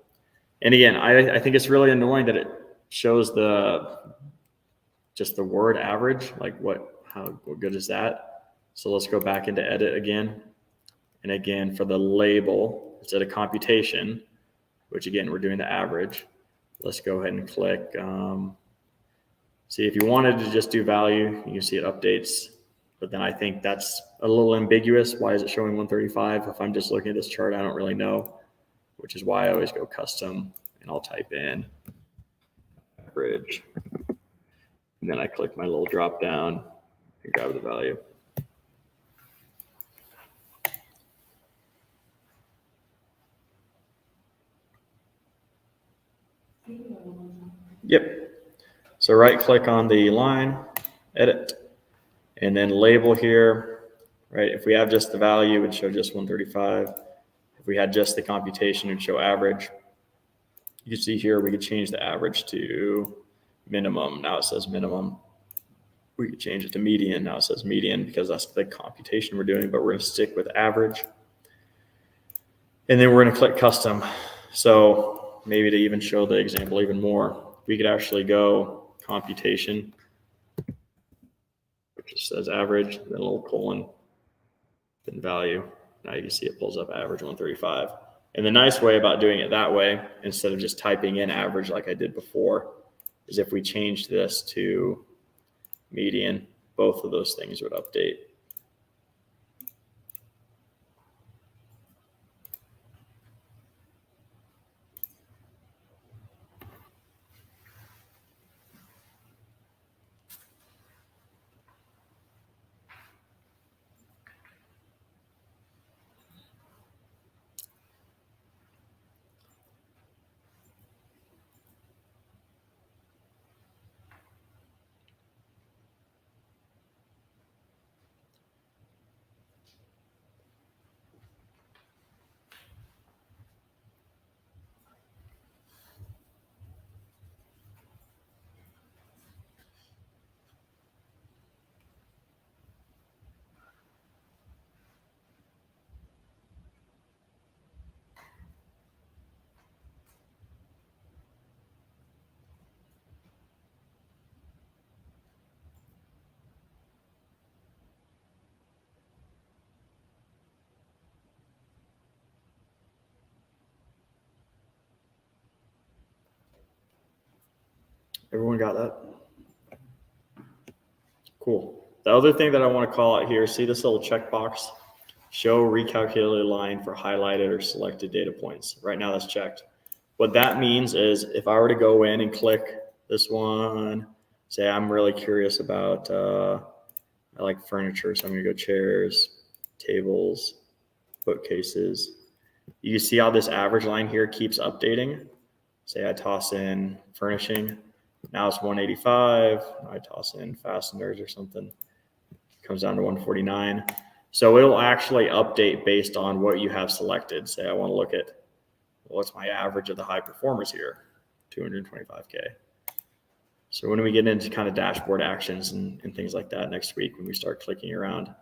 And again, I think it's really annoying that it shows just the word average, like what good is that? So let's go back into edit again. And again, for the label, instead of computation, which again, we're doing the average, let's go ahead and click. See, if you wanted to just do value, you can see it updates, but then I think that's a little ambiguous. Why is it showing 135? If I'm just looking at this chart, I don't really know, which is why I always go custom and I'll type in average. And then I click my little drop down and grab the value. Yep. So right click on the line, edit, and then label here. right? If we have just the value, it would show just 135. If we had just the computation, it would show average. You can see here, we could change the average to minimum. Now it says minimum. We could change it to median. Now it says median because that's the computation we're doing, but we're gonna stick with average. And then we're gonna click custom. So maybe to even show the example even more, we could actually go computation, which just says average, then a little colon, then value. Now you can see it pulls up average 135. And the nice way about doing it that way, instead of just typing in average like I did before, is if we change this to median, both of those things would update. Everyone got that? Cool. The other thing that I want to call out here, see this little checkbox? Show recalculated line for highlighted or selected data points. Right now that's checked. What that means is if I were to go in and click this one, say I'm really curious about, I like furniture, so I'm gonna go chairs, tables, bookcases. You see how this average line here keeps updating? Say I toss in furnishing, now it's 185. I toss in fasteners or something, it comes down to 149. So it'll actually update based on what you have selected. Say I want to look at what's my average of the high performers here, 225K. So when we get into kind of dashboard actions and things like that next week, when we start clicking around,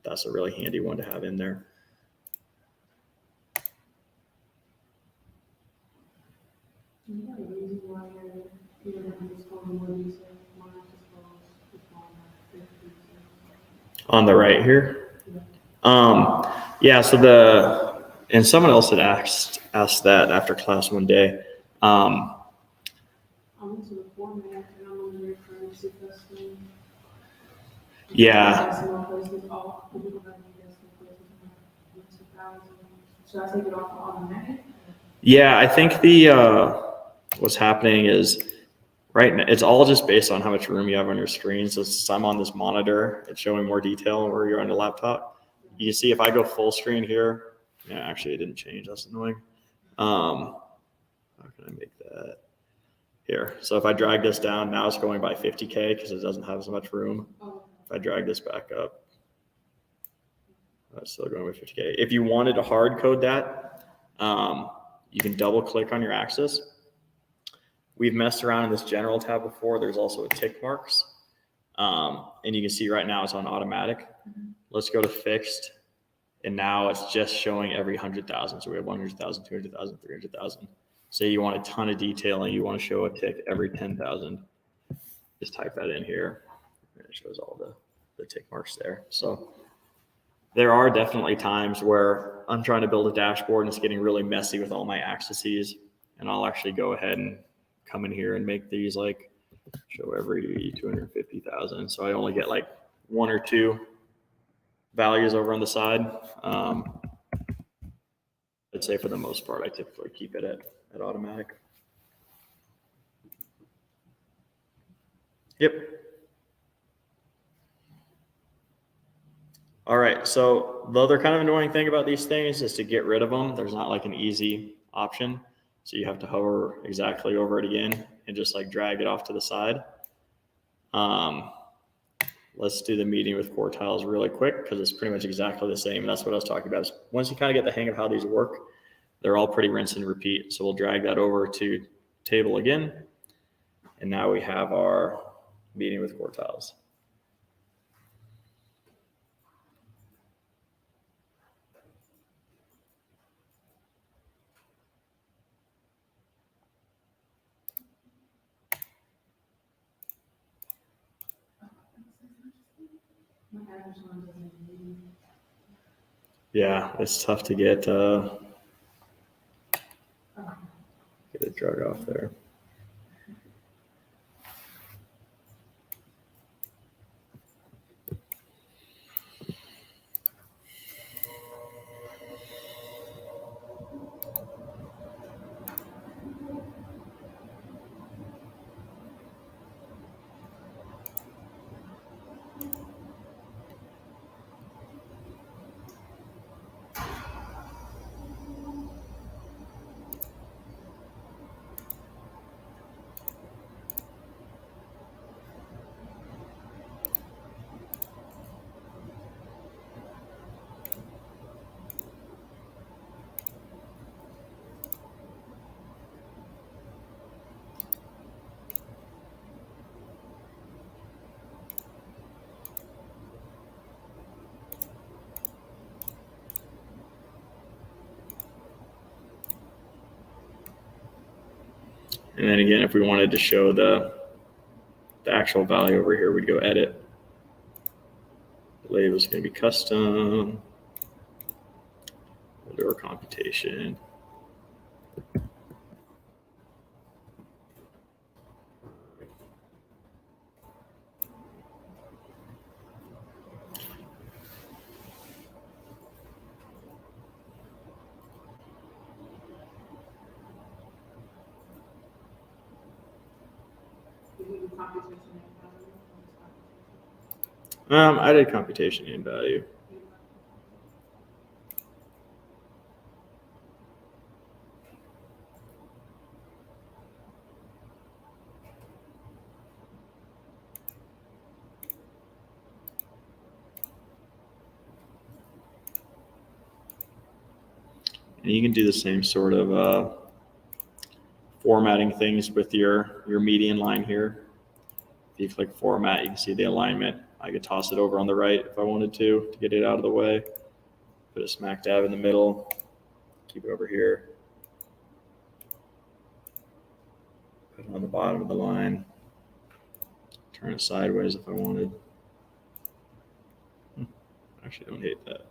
that's a really handy one to have in there. On the right here. Yeah, so and someone else had asked that after class one day. Yeah.
Should I take it off automatic?
Yeah, I think what's happening is right now, it's all just based on how much room you have on your screen. So since I'm on this monitor, it's showing more detail where you're on the laptop. You can see if I go full screen here, yeah, actually it didn't change. That's annoying. How can I make that here? So if I drag this down, now it's going by 50K because it doesn't have as much room. If I drag this back up, it's still going with 50K. If you wanted to hard code that, you can double click on your axis. We've messed around in this general tab before. There's also a tick marks. And you can see right now it's on automatic. Let's go to fixed. And now it's just showing every 100,000. So we have 100,000, 200,000, 300,000. Say you want a ton of detail and you want to show a tick every 10,000. Just type that in here. And it shows all the tick marks there. So there are definitely times where I'm trying to build a dashboard and it's getting really messy with all my axes. And I'll actually go ahead and come in here and make these like show every 250,000. So I only get like one or two values over on the side. I'd say for the most part, I typically keep it at automatic. Yep. All right, so the other kind of annoying thing about these things is to get rid of them. There's not like an easy option. So you have to hover exactly over it again and just like drag it off to the side. let's do the meeting with Quartiles really quick because it's pretty much exactly the same. And that's what I was talking about. Is once you kind of get the hang of how these work, they're all pretty rinse and repeat. So we'll drag that over to table again. And now we have our meeting with Quartiles.
My average one doesn't need.
Yeah, it's tough to get it drug off there. And then again, if we wanted to show the actual value over here, we'd go edit. The label is going to be custom. We'll do our computation.
Did you do computation and value?
I did computation and value. And you can do the same sort of formatting things with your median line here. If you click format, you can see the alignment. I could toss it over on the right if I wanted to get it out of the way. Put it smack dab in the middle. Keep it over here. Put it on the bottom of the line. Turn it sideways if I wanted. Actually, I don't hate that.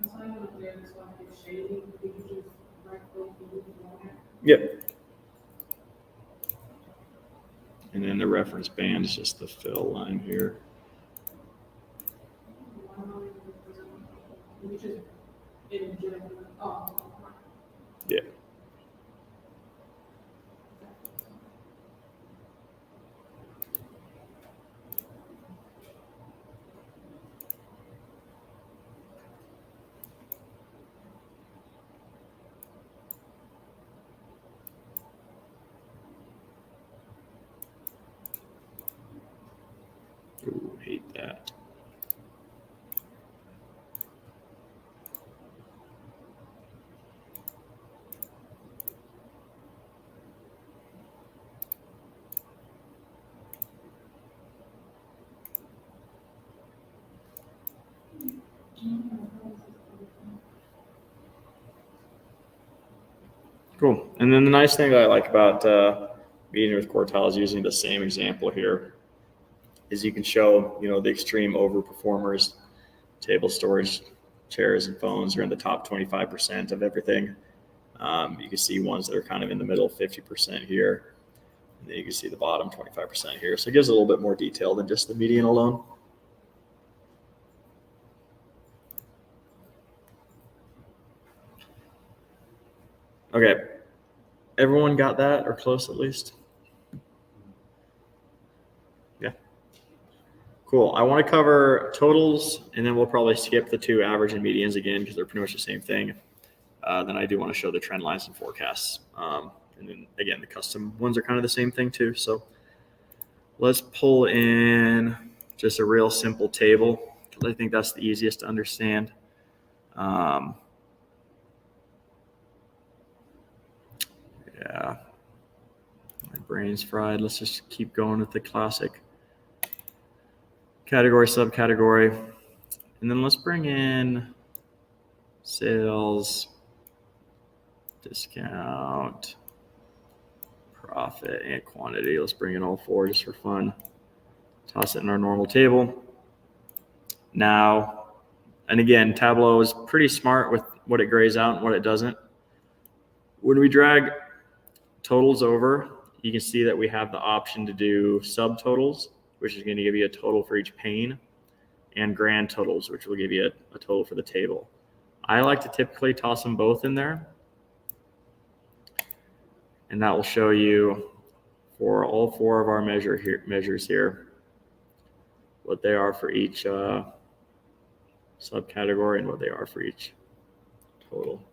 So I know there is one for shading, you can just right click and move it on there.
Yep. And then the reference band is just the fill line here.
You just inject, oh.
Yeah. Ooh, hate that. Cool. And then the nice thing that I like about meeting with Quartiles using the same example here is you can show, the extreme overperformers, table storage, chairs and phones are in the top 25% of everything. You can see ones that are kind of in the middle, 50% here. And then you can see the bottom 25% here. So it gives a little bit more detail than just the median alone. Okay, everyone got that or close at least? Yeah. Cool. I want to cover totals, and then we'll probably skip the two average and medians again because they're pretty much the same thing. Then I do want to show the trend lines and forecasts. And then again, the custom ones are kind of the same thing too. So let's pull in just a real simple table because I think that's the easiest to understand. Yeah, my brain's fried. Let's just keep going with the classic category, subcategory. And then let's bring in sales, discount, profit, and quantity. Let's bring in all four just for fun. Toss it in our normal table. Now, and again, Tableau is pretty smart with what it grays out and what it doesn't. When we drag totals over, you can see that we have the option to do subtotals, which is going to give you a total for each pane, and grand totals, which will give you a total for the table. I like to typically toss them both in there. And that will show you for all four of our measures here, what they are for each subcategory and what they are for each total.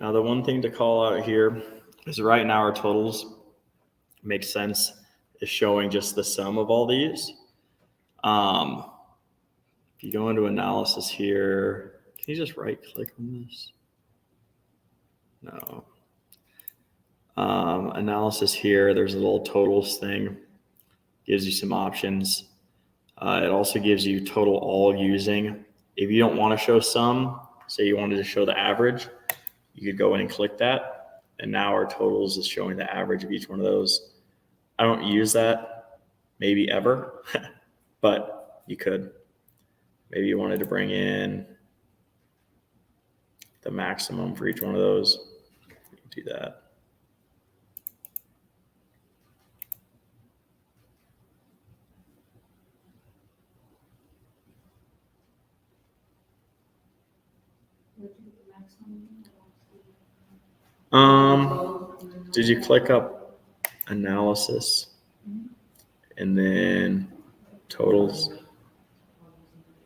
Now, the one thing to call out here is right now our totals make sense is showing just the sum of all these. If you go into analysis here, can you just right click on this? No. Analysis here, there's a little totals thing, gives you some options. It also gives you total all using. If you don't want to show sum, say you wanted to show the average, you could go in and click that. And now our totals is showing the average of each one of those. I don't use that maybe ever, but you could. Maybe you wanted to bring in the maximum for each one of those. You can do that. Did you click up analysis and then totals?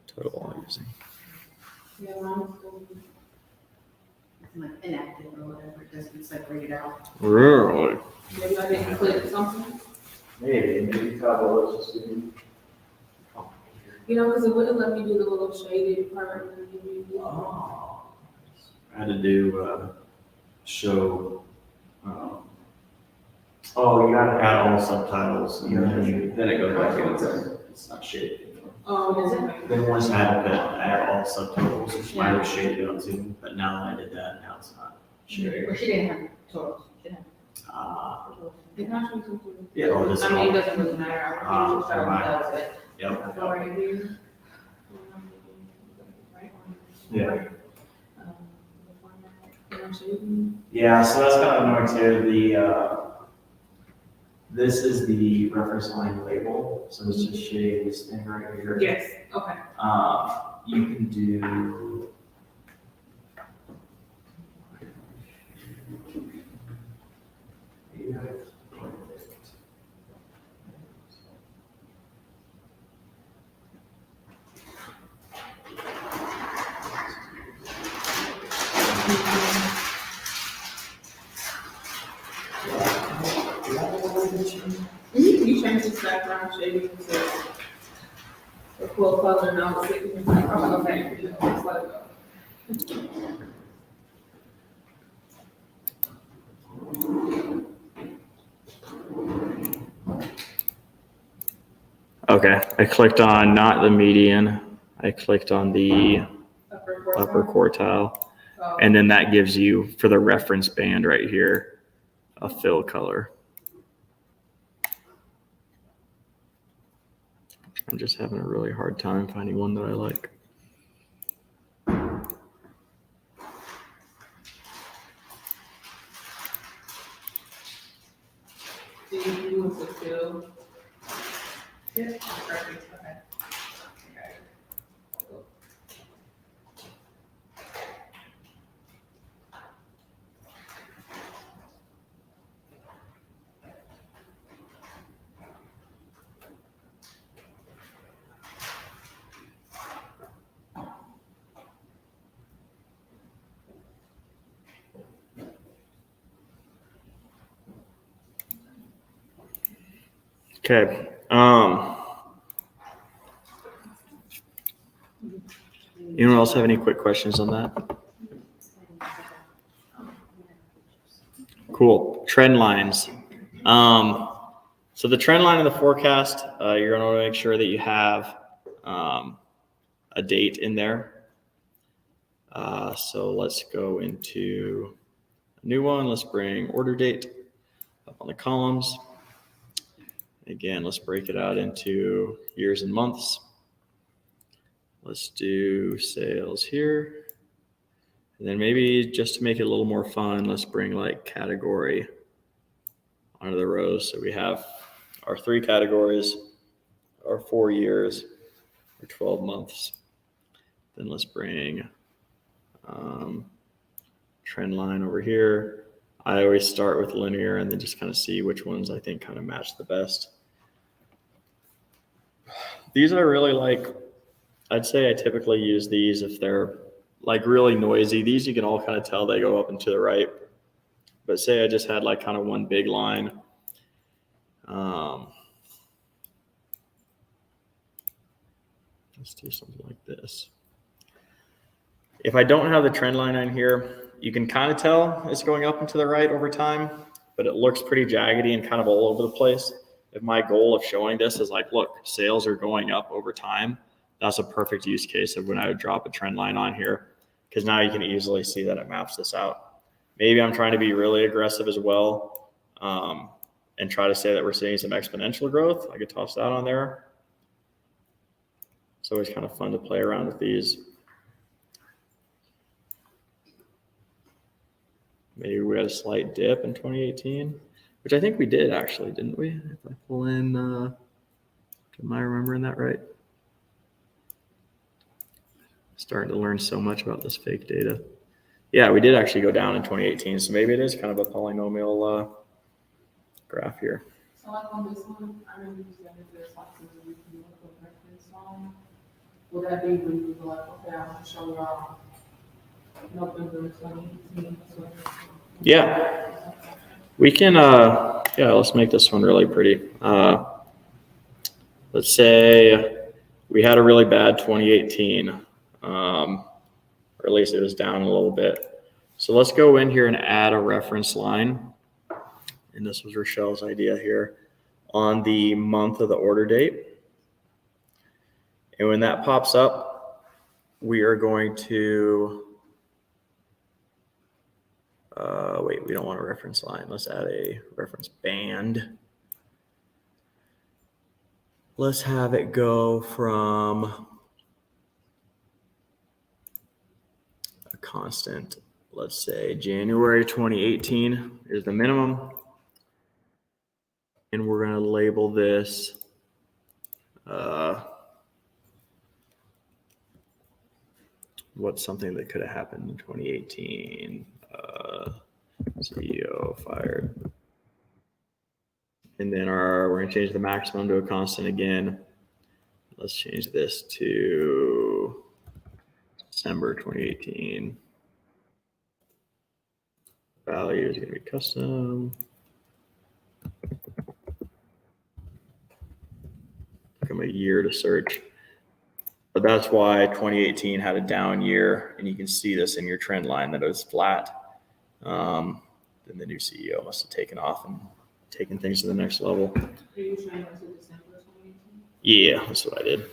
Total all using.
Yeah, it's like inactive or whatever, it doesn't separate it out.
Really?
Maybe I didn't click something.
Maybe Tableau is just doing.
You know, because it wouldn't let me do the little shaded part.
Oh.
I had to do, show,
Oh, you got
add all subtitles, and
Yeah.
then it goes back in, it's not shaded.
Oh, is it?
Then once
I had to add all subtotals, which might have shaded on Zoom, but now that I did that, now it's not shaded.
Well, she didn't have totals. She didn't
Ah,
have totals.
It actually took me.
yeah, oh, this
I mean, it
one.
doesn't really matter. I can just start with
Right.
those,
Yep.
but so right here. Right on.
Yeah.
The format, and I'm shading.
Yeah, so that's kind of annoying too. This is the reference line label, so it's just shading this thing right here.
Yes, okay.
You can do.
You change this background shading to a cool color, and I was thinking, like, oh, okay, just let it go.
Okay, I clicked on not the median. I clicked on the upper quartile,
Oh,
and then that gives you for the reference band right here a fill color. I'm just having a really hard time finding one that I like.
do you do it to fill? Yeah, perfect, okay. Okay.
Okay. Anyone else have any quick questions on that? Cool. Trend lines. So the trend line of the forecast, you're going to want to make sure that you have a date in there. So let's go into a new one. Let's bring order date up on the columns. Again, let's break it out into years and months. Let's do sales here. And then maybe just to make it a little more fun, let's bring like category onto the rows. So we have our 3 categories, our 4 years, our 12 months. Then let's bring trend line over here. I always start with linear and then just kind of see which ones I think kind of match the best. These are really like, I'd say I typically use these if they're like really noisy. These you can all kind of tell they go up and to the right. But say I just had like kind of one big line. Let's do something like this. If I don't have the trend line on here, you can kind of tell it's going up and to the right over time, but it looks pretty jaggedy and kind of all over the place. If my goal of showing this is like, look, sales are going up over time, that's a perfect use case of when I would drop a trend line on here, because now you can easily see that it maps this out. Maybe I'm trying to be really aggressive as well and try to say that we're seeing some exponential growth. I could toss that on there. It's always kind of fun to play around with these. Maybe we had a slight dip in 2018, which I think we did actually, didn't we? If I pull in, am I remembering that right? Starting to learn so much about this fake data. Yeah, we did actually go down in 2018, so maybe it is kind of a polynomial graph here.
So like on this one, I remember you said if there's like a review of the reference line, will that be when you go like, okay, I'm gonna show y'all November 2018?
Yeah. We can, yeah, let's make this one really pretty. Let's say we had a really bad 2018, or at least it was down a little bit. So let's go in here and add a reference line. And this was Rochelle's idea here on the month of the order date. And when that pops up, we are going to, wait, we don't want a reference line. Let's add a reference band. Let's have it go from a constant, let's say January 2018 is the minimum. And we're going to label this what's something that could have happened in 2018. CEO fired. And then we're going to change the maximum to a constant again. Let's change this to December 2018. Value is going to be custom. Become a year to search. But that's why 2018 had a down year, and you can see this in your trend line that it was flat. Then the new CEO must have taken off and taken things to the next level.
Are you trying to December 2018?
Yeah, that's what I did.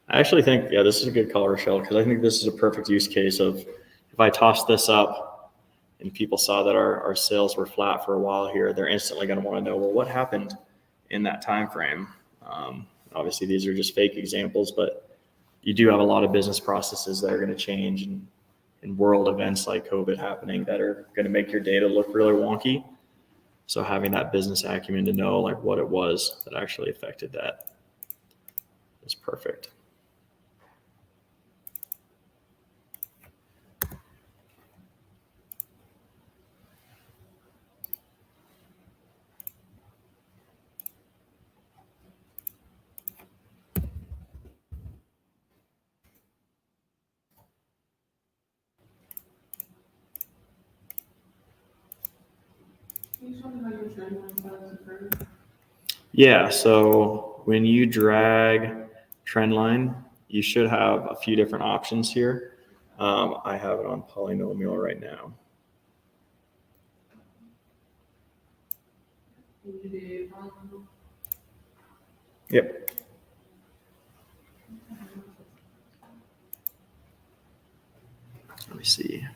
I actually think, yeah, this is a good color, Rochelle, because I think this is a perfect use case of if I toss this up and people saw that our sales were flat for a while here, they're instantly going to want to know, well, what happened in that time frame? Obviously, these are just fake examples, but you do have a lot of business processes that are going to change and world events like COVID happening that are going to make your data look really wonky. So having that business acumen to know like what it was that actually affected that is perfect.
Can you show me how your trend line files occur?
Yeah, so when you drag trend line, you should have a few different options here. I have it on polynomial right now.
You did polynomial?
Yep. Let me see.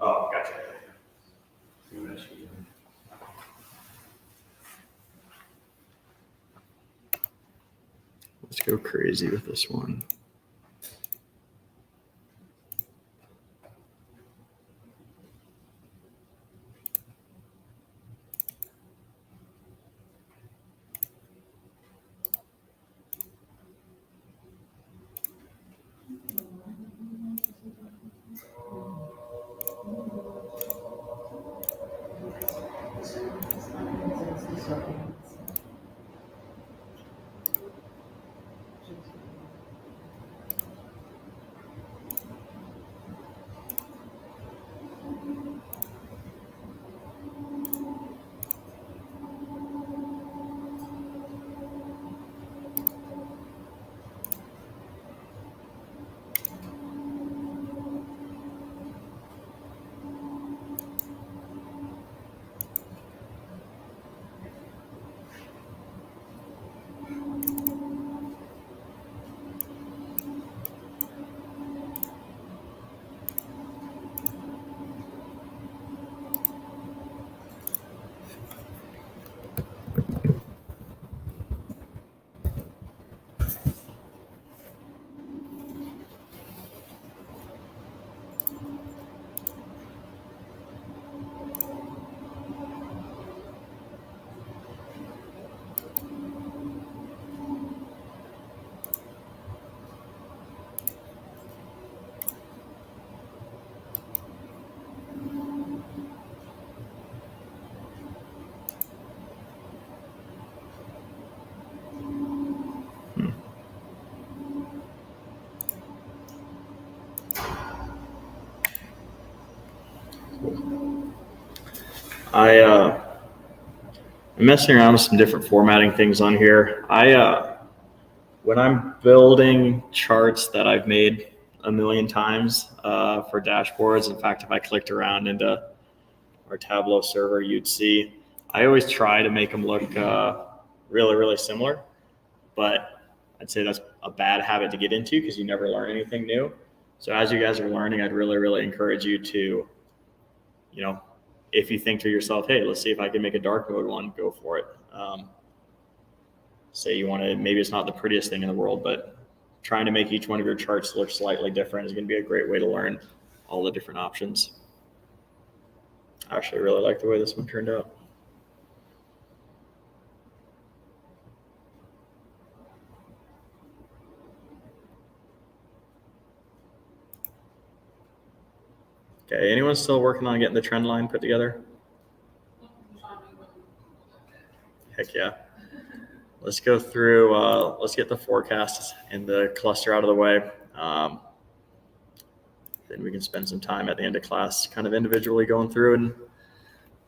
Oh, gotcha. Let's go crazy with this one. I'm messing around with some different formatting things on here. When I'm building charts that I've made a million times for dashboards, in fact, if I clicked around into our Tableau server, you'd see I always try to make them look really, really similar. But I'd say that's a bad habit to get into because you never learn anything new. So as you guys are learning, I'd really, really encourage you to, if you think to yourself, hey, let's see if I can make a dark mode one, go for it. Say you want to, maybe it's not the prettiest thing in the world, but trying to make each one of your charts look slightly different is going to be a great way to learn all the different options. I actually really like the way this one turned out. Okay, anyone still working on getting the trend line put together? Heck yeah. Let's go through, let's get the forecasts and the cluster out of the way. Then we can spend some time at the end of class kind of individually going through and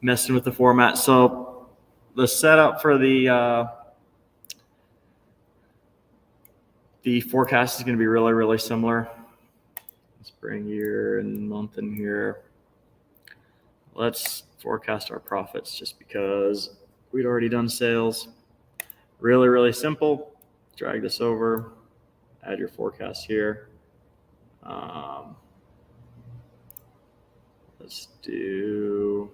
messing with the format. So the setup for the forecast is going to be really, really similar. Let's bring year and month in here. Let's forecast our profits just because we'd already done sales. Really, really simple. Drag this over, add your forecast here. Let's do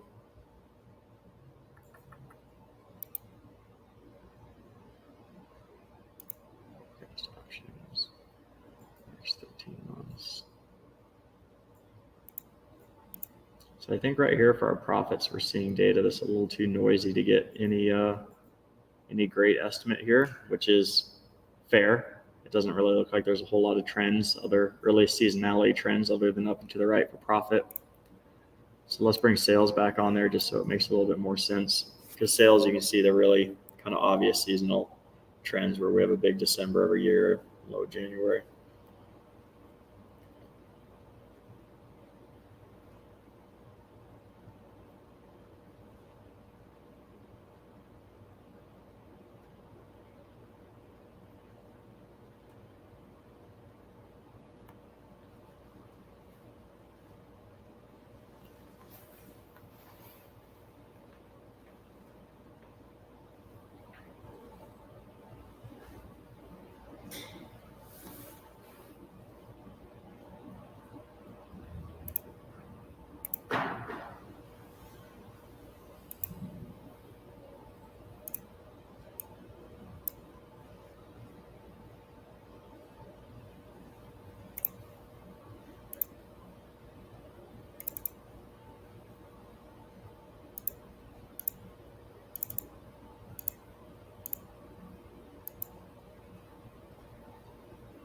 options. Next 13 months. So I think right here for our profits, we're seeing data that's a little too noisy to get any great estimate here, which is fair. It doesn't really look like there's a whole lot of trends, other early seasonality trends other than up and to the right for profit. So let's bring sales back on there just so it makes a little bit more sense. Because sales, you can see the really kind of obvious seasonal trends where we have a big December every year, low January.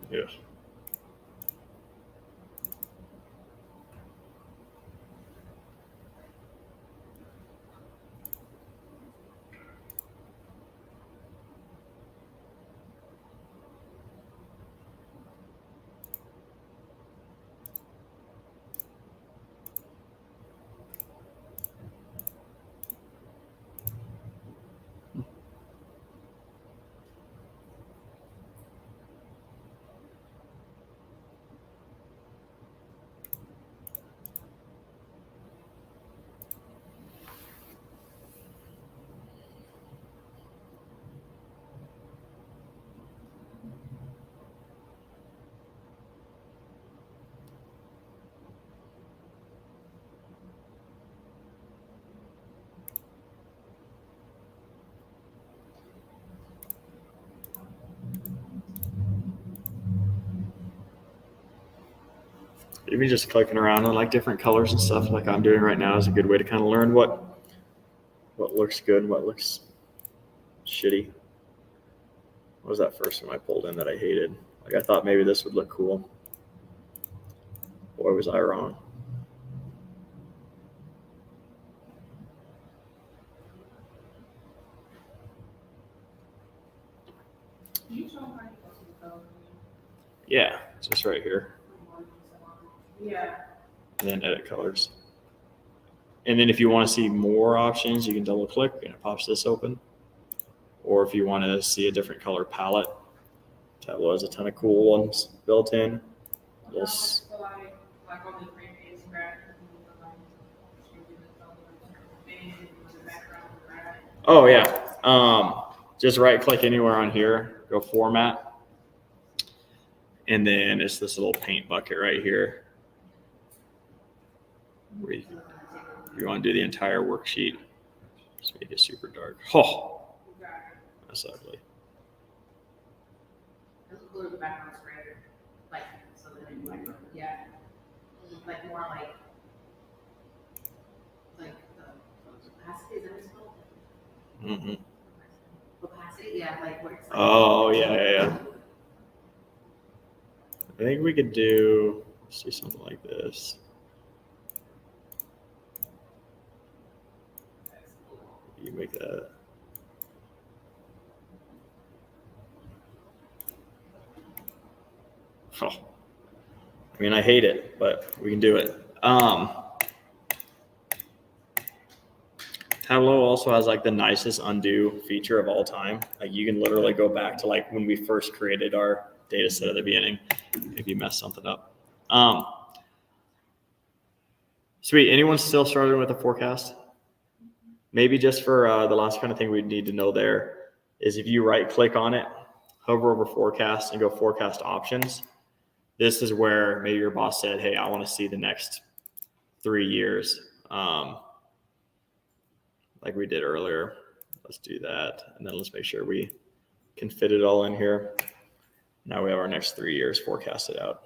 Yes. Even just clicking around on like different colors and stuff like I'm doing right now is a good way to kind of learn what looks good and what looks shitty. What was that first one I pulled in that I hated? Like I thought maybe this would look cool. Boy, was I wrong. Yeah, it's just right here.
Yeah.
And then edit colors. And then if you want to see more options, you can double click and it pops this open. Or if you want to see a different color palette, Tableau has a ton of cool ones built in. Yes.
Like on the previous graph, changing the color and the background, right?
Oh yeah. Just right click anywhere on here, go format. And then it's this little paint bucket right here. Where you want to do the entire worksheet. Just make it super dark. Oh, that's ugly.
Let's blur the background's gray, like, so that it, like, yeah, like more like the opacity, is that what it's called?
Mm-hmm.
Opacity, yeah, like where it's like.
Oh, yeah. I think we could do, let's do something like this. You make that. Oh, I mean, I hate it, but we can do it. Tableau also has like the nicest undo feature of all time. Like you can literally go back to like when we first created our data set at the beginning if you mess something up. Sweet. Anyone still struggling with a forecast? Maybe just for the last kind of thing we need to know there is if you right click on it, hover over forecast and go forecast options. This is where maybe your boss said, hey, I want to see the next 3 years. Like we did earlier. Let's do that. And then let's make sure we can fit it all in here. Now we have our next 3 years forecasted out.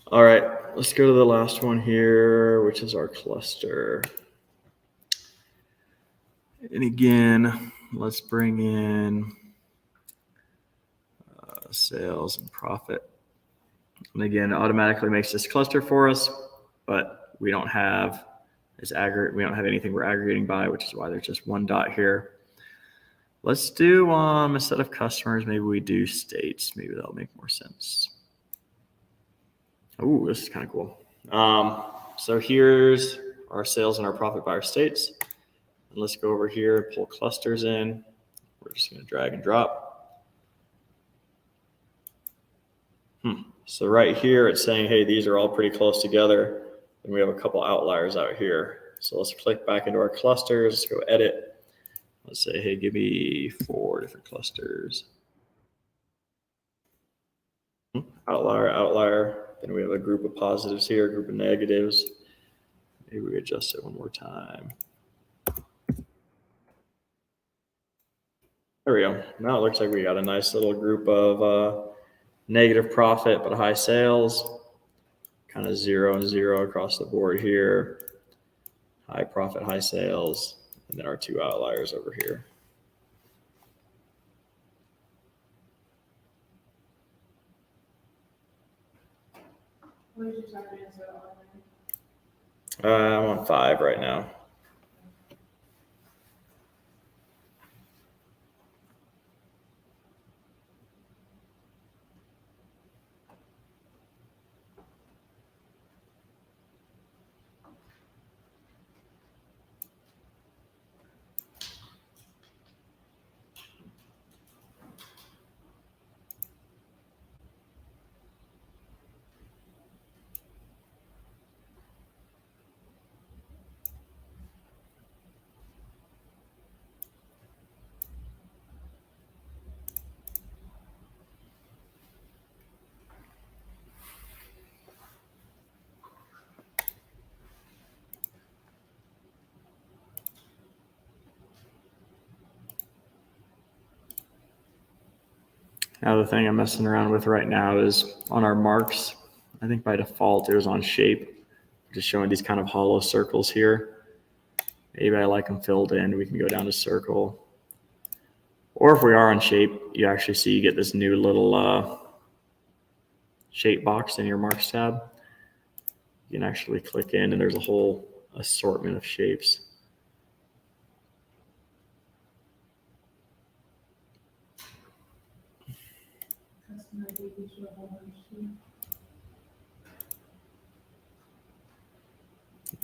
All right, let's go to the last one here, which is our cluster. And again, let's bring in sales and profit. And again, it automatically makes this cluster for us, but we don't have this aggregate. We don't have anything we're aggregating by, which is why there's just one dot here. Let's do instead of customers, maybe we do states. Maybe that'll make more sense. Oh, this is kind of cool. So here's our sales and our profit by our states. And let's go over here, pull clusters in. We're just going to drag and drop. So right here, it's saying, hey, these are all pretty close together. And we have a couple outliers out here. So let's click back into our clusters. Let's go edit. Let's say, hey, give me 4 different clusters. Outlier, outlier. Then we have a group of positives here, a group of negatives. Maybe we adjust it one more time. There we go. Now it looks like we got a nice little group of negative profit, but high sales. Kind of 0 and 0 across the board here. High profit, high sales. And then our 2 outliers over here.
What did you type in so on
I'm on 5 right now. Now the thing I'm messing around with right now is on our marks. I think by default it was on shape, just showing these kind of hollow circles here. Maybe I like them filled in. We can go down to circle. Or if we are on shape, you actually see you get this new little shape box in your marks tab. You can actually click in and there's a whole assortment of shapes.
Customer baby show a whole bunch too.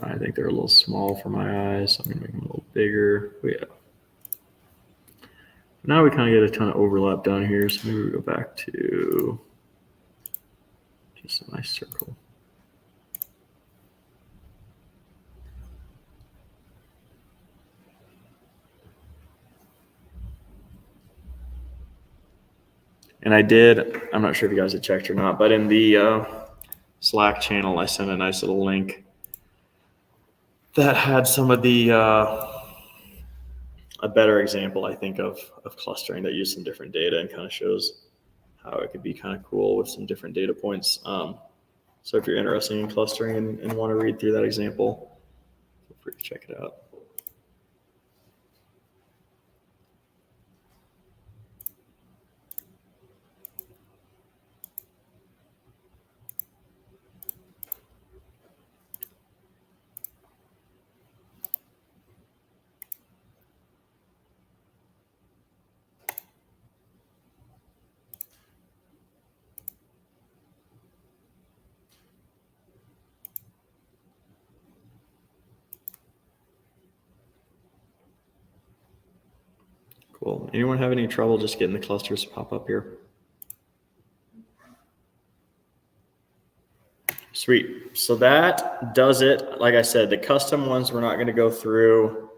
I think they're a little small for my eyes, so I'm gonna make them a little bigger. But yeah. Now we kind of get a ton of overlap down here, so maybe we go back to just a nice circle. And I'm not sure if you guys had checked or not, but in the Slack channel, I sent a nice little link that had some of the, a better example, I think, of clustering that used some different data and kind of shows how it could be kind of cool with some different data points. So if you're interested in clustering and want to read through that example, feel free to check it out. Cool. Anyone have any trouble just getting the clusters to pop up here? Sweet. So that does it. Like I said, the custom ones we're not going to go through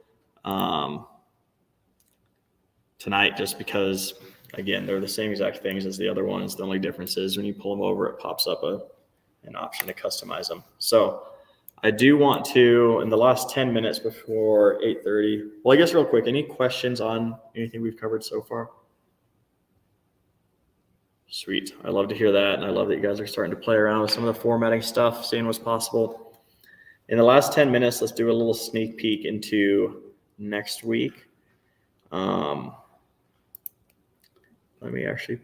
tonight just because, again, they're the same exact things as the other ones. The only difference is when you pull them over, it pops up an option to customize them. So I do want to, in the last 10 minutes before 8:30, well, I guess real quick, any questions on anything we've covered so far? Sweet. I love to hear that. And I love that you guys are starting to play around with some of the formatting stuff, seeing what's possible. In the last 10 minutes, let's do a little sneak peek into next week. Let me actually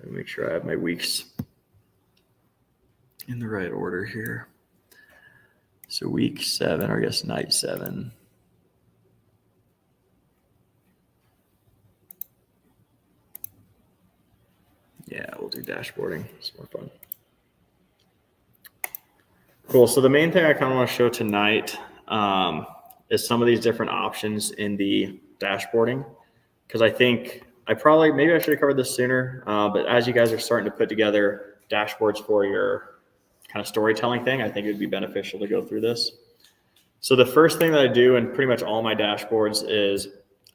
let me make sure I have my weeks in the right order here. So week 7, or I guess night 7. Yeah, we'll do dashboarding. It's more fun. Cool. So the main thing I kind of want to show tonight is some of these different options in the dashboarding, because I think maybe I should have covered this sooner, but as you guys are starting to put together dashboards for your kind of storytelling thing, I think it would be beneficial to go through this. So the first thing that I do in pretty much all my dashboards is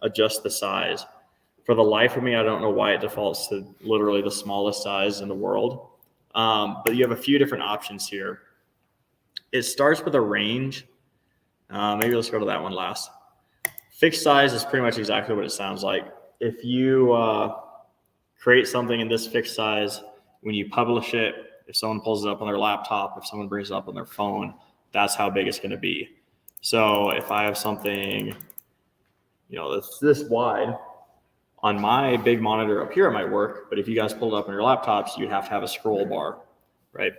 adjust the size. For the life of me, I don't know why it defaults to literally the smallest size in the world. But you have a few different options here. It starts with a range. Maybe let's go to that one last. Fixed size is pretty much exactly what it sounds like. If you create something in this fixed size, when you publish it, if someone pulls it up on their laptop, if someone brings it up on their phone, that's how big it's going to be. So if I have something, that's this wide On my big monitor up here, it might work, but if you guys pulled it up on your laptops, you'd have to have a scroll bar, right?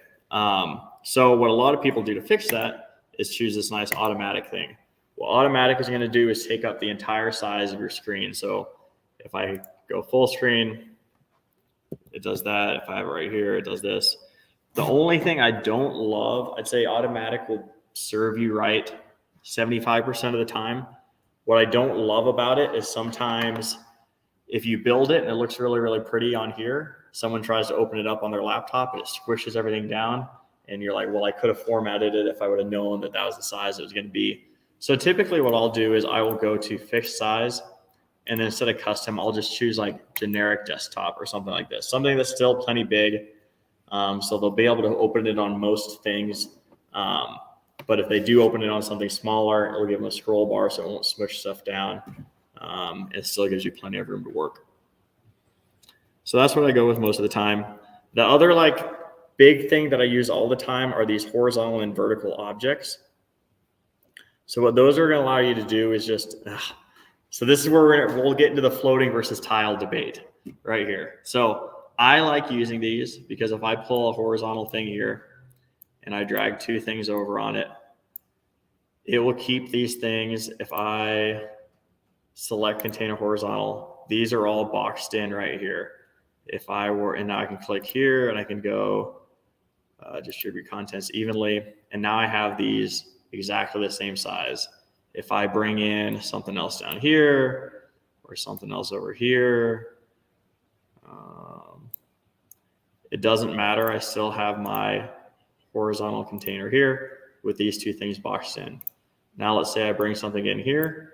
So what a lot of people do to fix that is choose this nice automatic thing. What automatic is going to do is take up the entire size of your screen. So if I go full screen, it does that. If I have it right here, it does this. The only thing I don't love, I'd say automatic will serve you right 75% of the time. What I don't love about it is sometimes if you build it and it looks really, really pretty on here, someone tries to open it up on their laptop and it squishes everything down. And you're like, well, I could have formatted it if I would have known that that was the size it was going to be. So typically what I'll do is I will go to fixed size, and then instead of custom, I'll just choose like generic desktop or something like this, something that's still plenty big. So they'll be able to open it on most things. But if they do open it on something smaller, it'll give them a scroll bar so it won't smush stuff down. It still gives you plenty of room to work. So that's what I go with most of the time. The other like big thing that I use all the time are these horizontal and vertical objects. So what those are going to allow you to do is just, so this is where we'll get into the floating versus tile debate right here. So I like using these because if I pull a horizontal thing here and I drag two things over on it, it will keep these things. If I select container horizontal, these are all boxed in right here. If I were, and now I can click here and I can go distribute contents evenly. And now I have these exactly the same size. If I bring in something else down here or something else over here, it doesn't matter. I still have my horizontal container here with these two things boxed in. Now let's say I bring something in here.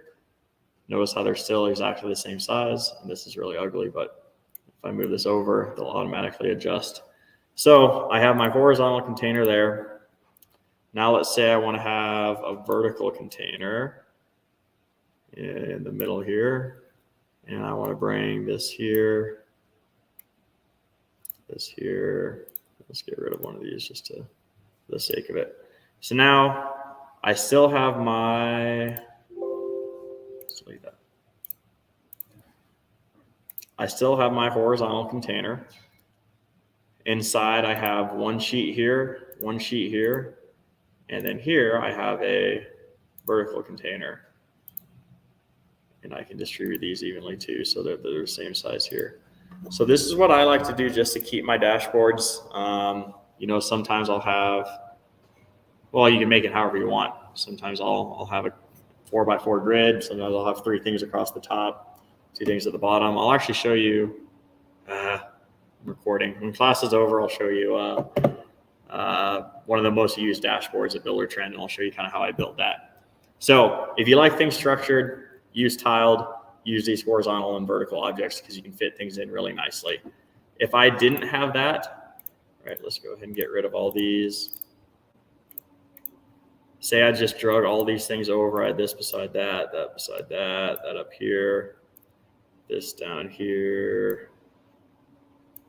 Notice how they're still exactly the same size. And this is really ugly, but if I move this over, they'll automatically adjust. So I have my horizontal container there. Now let's say I want to have a vertical container in the middle here. And I want to bring this here, this here. Let's get rid of one of these just for the sake of it. So now I still have my, let's leave that. I still have my horizontal container. Inside I have one sheet here, and then here I have a vertical container. And I can distribute these evenly too, so that they're the same size here. So this is what I like to do just to keep my dashboards. You know, sometimes I'll have, well, you can make it however you want. Sometimes I'll have a 4x4 grid. Sometimes I'll have 3 things across the top, 2 things at the bottom. I'll actually show you, recording. When class is over, I'll show you one of the most used dashboards at Builder Trend, and I'll show you kind of how I built that. So if you like things structured, use tiled, use these horizontal and vertical objects because you can fit things in really nicely. If I didn't have that, all right, let's go ahead and get rid of all these. Say I just drug all these things over. I had this beside that, that beside that, that up here, this down here,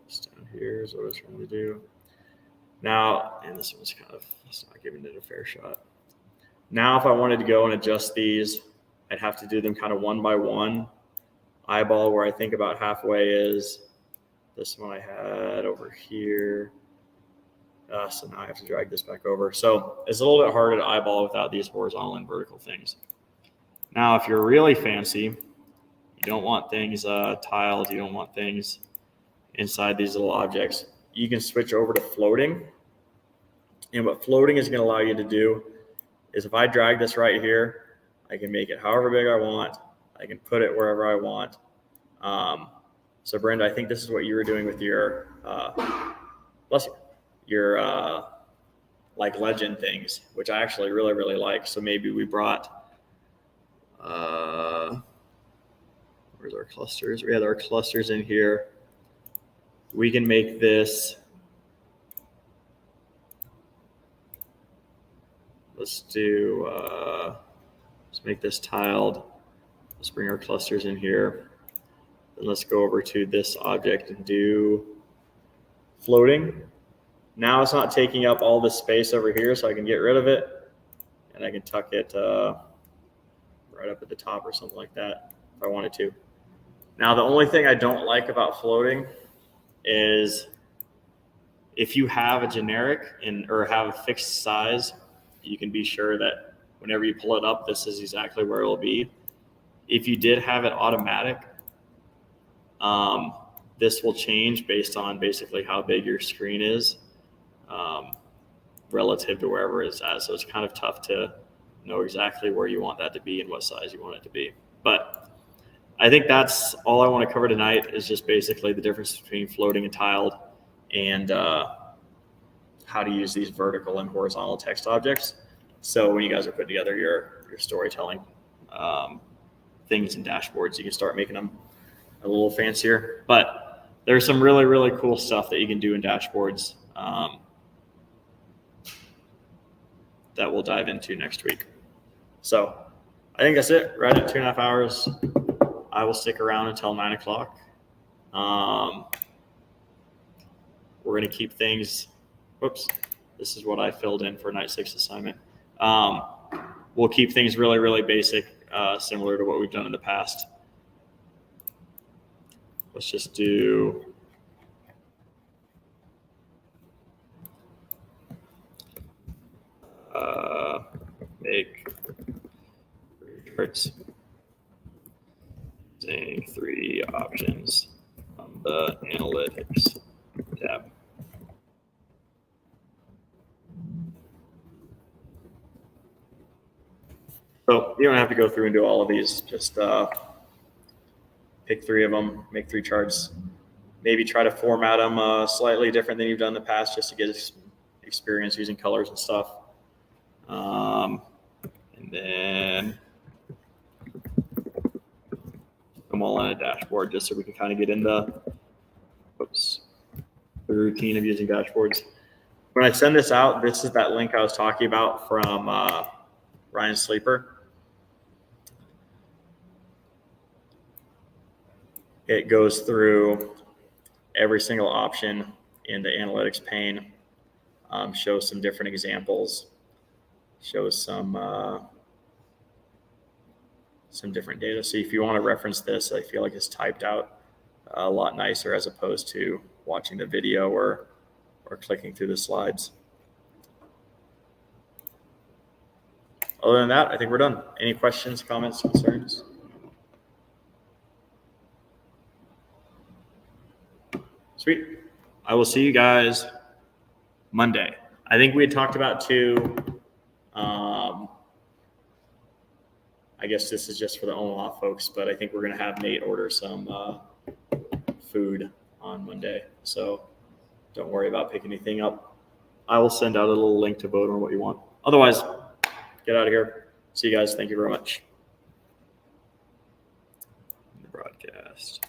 this down here is what I was trying to do. Now, and this one's kind of, it's not giving it a fair shot. Now, if I wanted to go and adjust these, I'd have to do them kind of one by one. Eyeball where I think about halfway is this one I had over here. So now I have to drag this back over. So it's a little bit harder to eyeball without these horizontal and vertical things. Now, if you're really fancy, you don't want things tiled, you don't want things inside these little objects, you can switch over to floating. And what floating is going to allow you to do is if I drag this right here, I can make it however big I want. I can put it wherever I want. So Brenda, I think this is what you were doing with your, bless you, your like legend things, which I actually really, really like. So maybe we brought, where's our clusters? We had our clusters in here. We can make this, let's make this tiled. Let's bring our clusters in here. Then let's go over to this object and do floating. Now it's not taking up all this space over here, so I can get rid of it. And I can tuck it right up at the top or something like that if I wanted to. Now, the only thing I don't like about floating is if you have a generic or have a fixed size, you can be sure that whenever you pull it up, this is exactly where it will be. If you did have it automatic, this will change based on basically how big your screen is relative to wherever it's at. So it's kind of tough to know exactly where you want that to be and what size you want it to be. But I think that's all I want to cover tonight is just basically the difference between floating and tiled and how to use these vertical and horizontal text objects. So when you guys are putting together your storytelling things and dashboards, you can start making them a little fancier. But there's some really, really cool stuff that you can do in dashboards that we'll dive into next week. So I think that's it. Right at 2.5 hours. I will stick around until 9 o'clock. We're going to keep things, whoops, this is what I filled in for night 6 assignment. We'll keep things really, really basic, similar to what we've done in the past. Let's just do make charts using 3 options on the analytics tab. So you don't have to go through and do all of these. Just pick 3 of them, make 3 charts. Maybe try to format them slightly different than you've done in the past, just to get experience using colors and stuff. And then put them all on a dashboard, just so we can kind of get into the routine of using dashboards. When I send this out, this is that link I was talking about from Ryan Sleeper. It goes through every single option in the analytics pane, shows some different examples, shows some different data. So if you want to reference this, I feel like it's typed out a lot nicer as opposed to watching the video or clicking through the slides. Other than that, I think we're done. Any questions, comments, concerns? Sweet. I will see you guys Monday. I think we had talked about 2. I guess this is just for the Omaha folks, but I think we're going to have Nate order some food on Monday. So don't worry about picking anything up. I will send out a little link to vote on what you want. Otherwise, get out of here. See you guys. Thank you very much. The broadcast.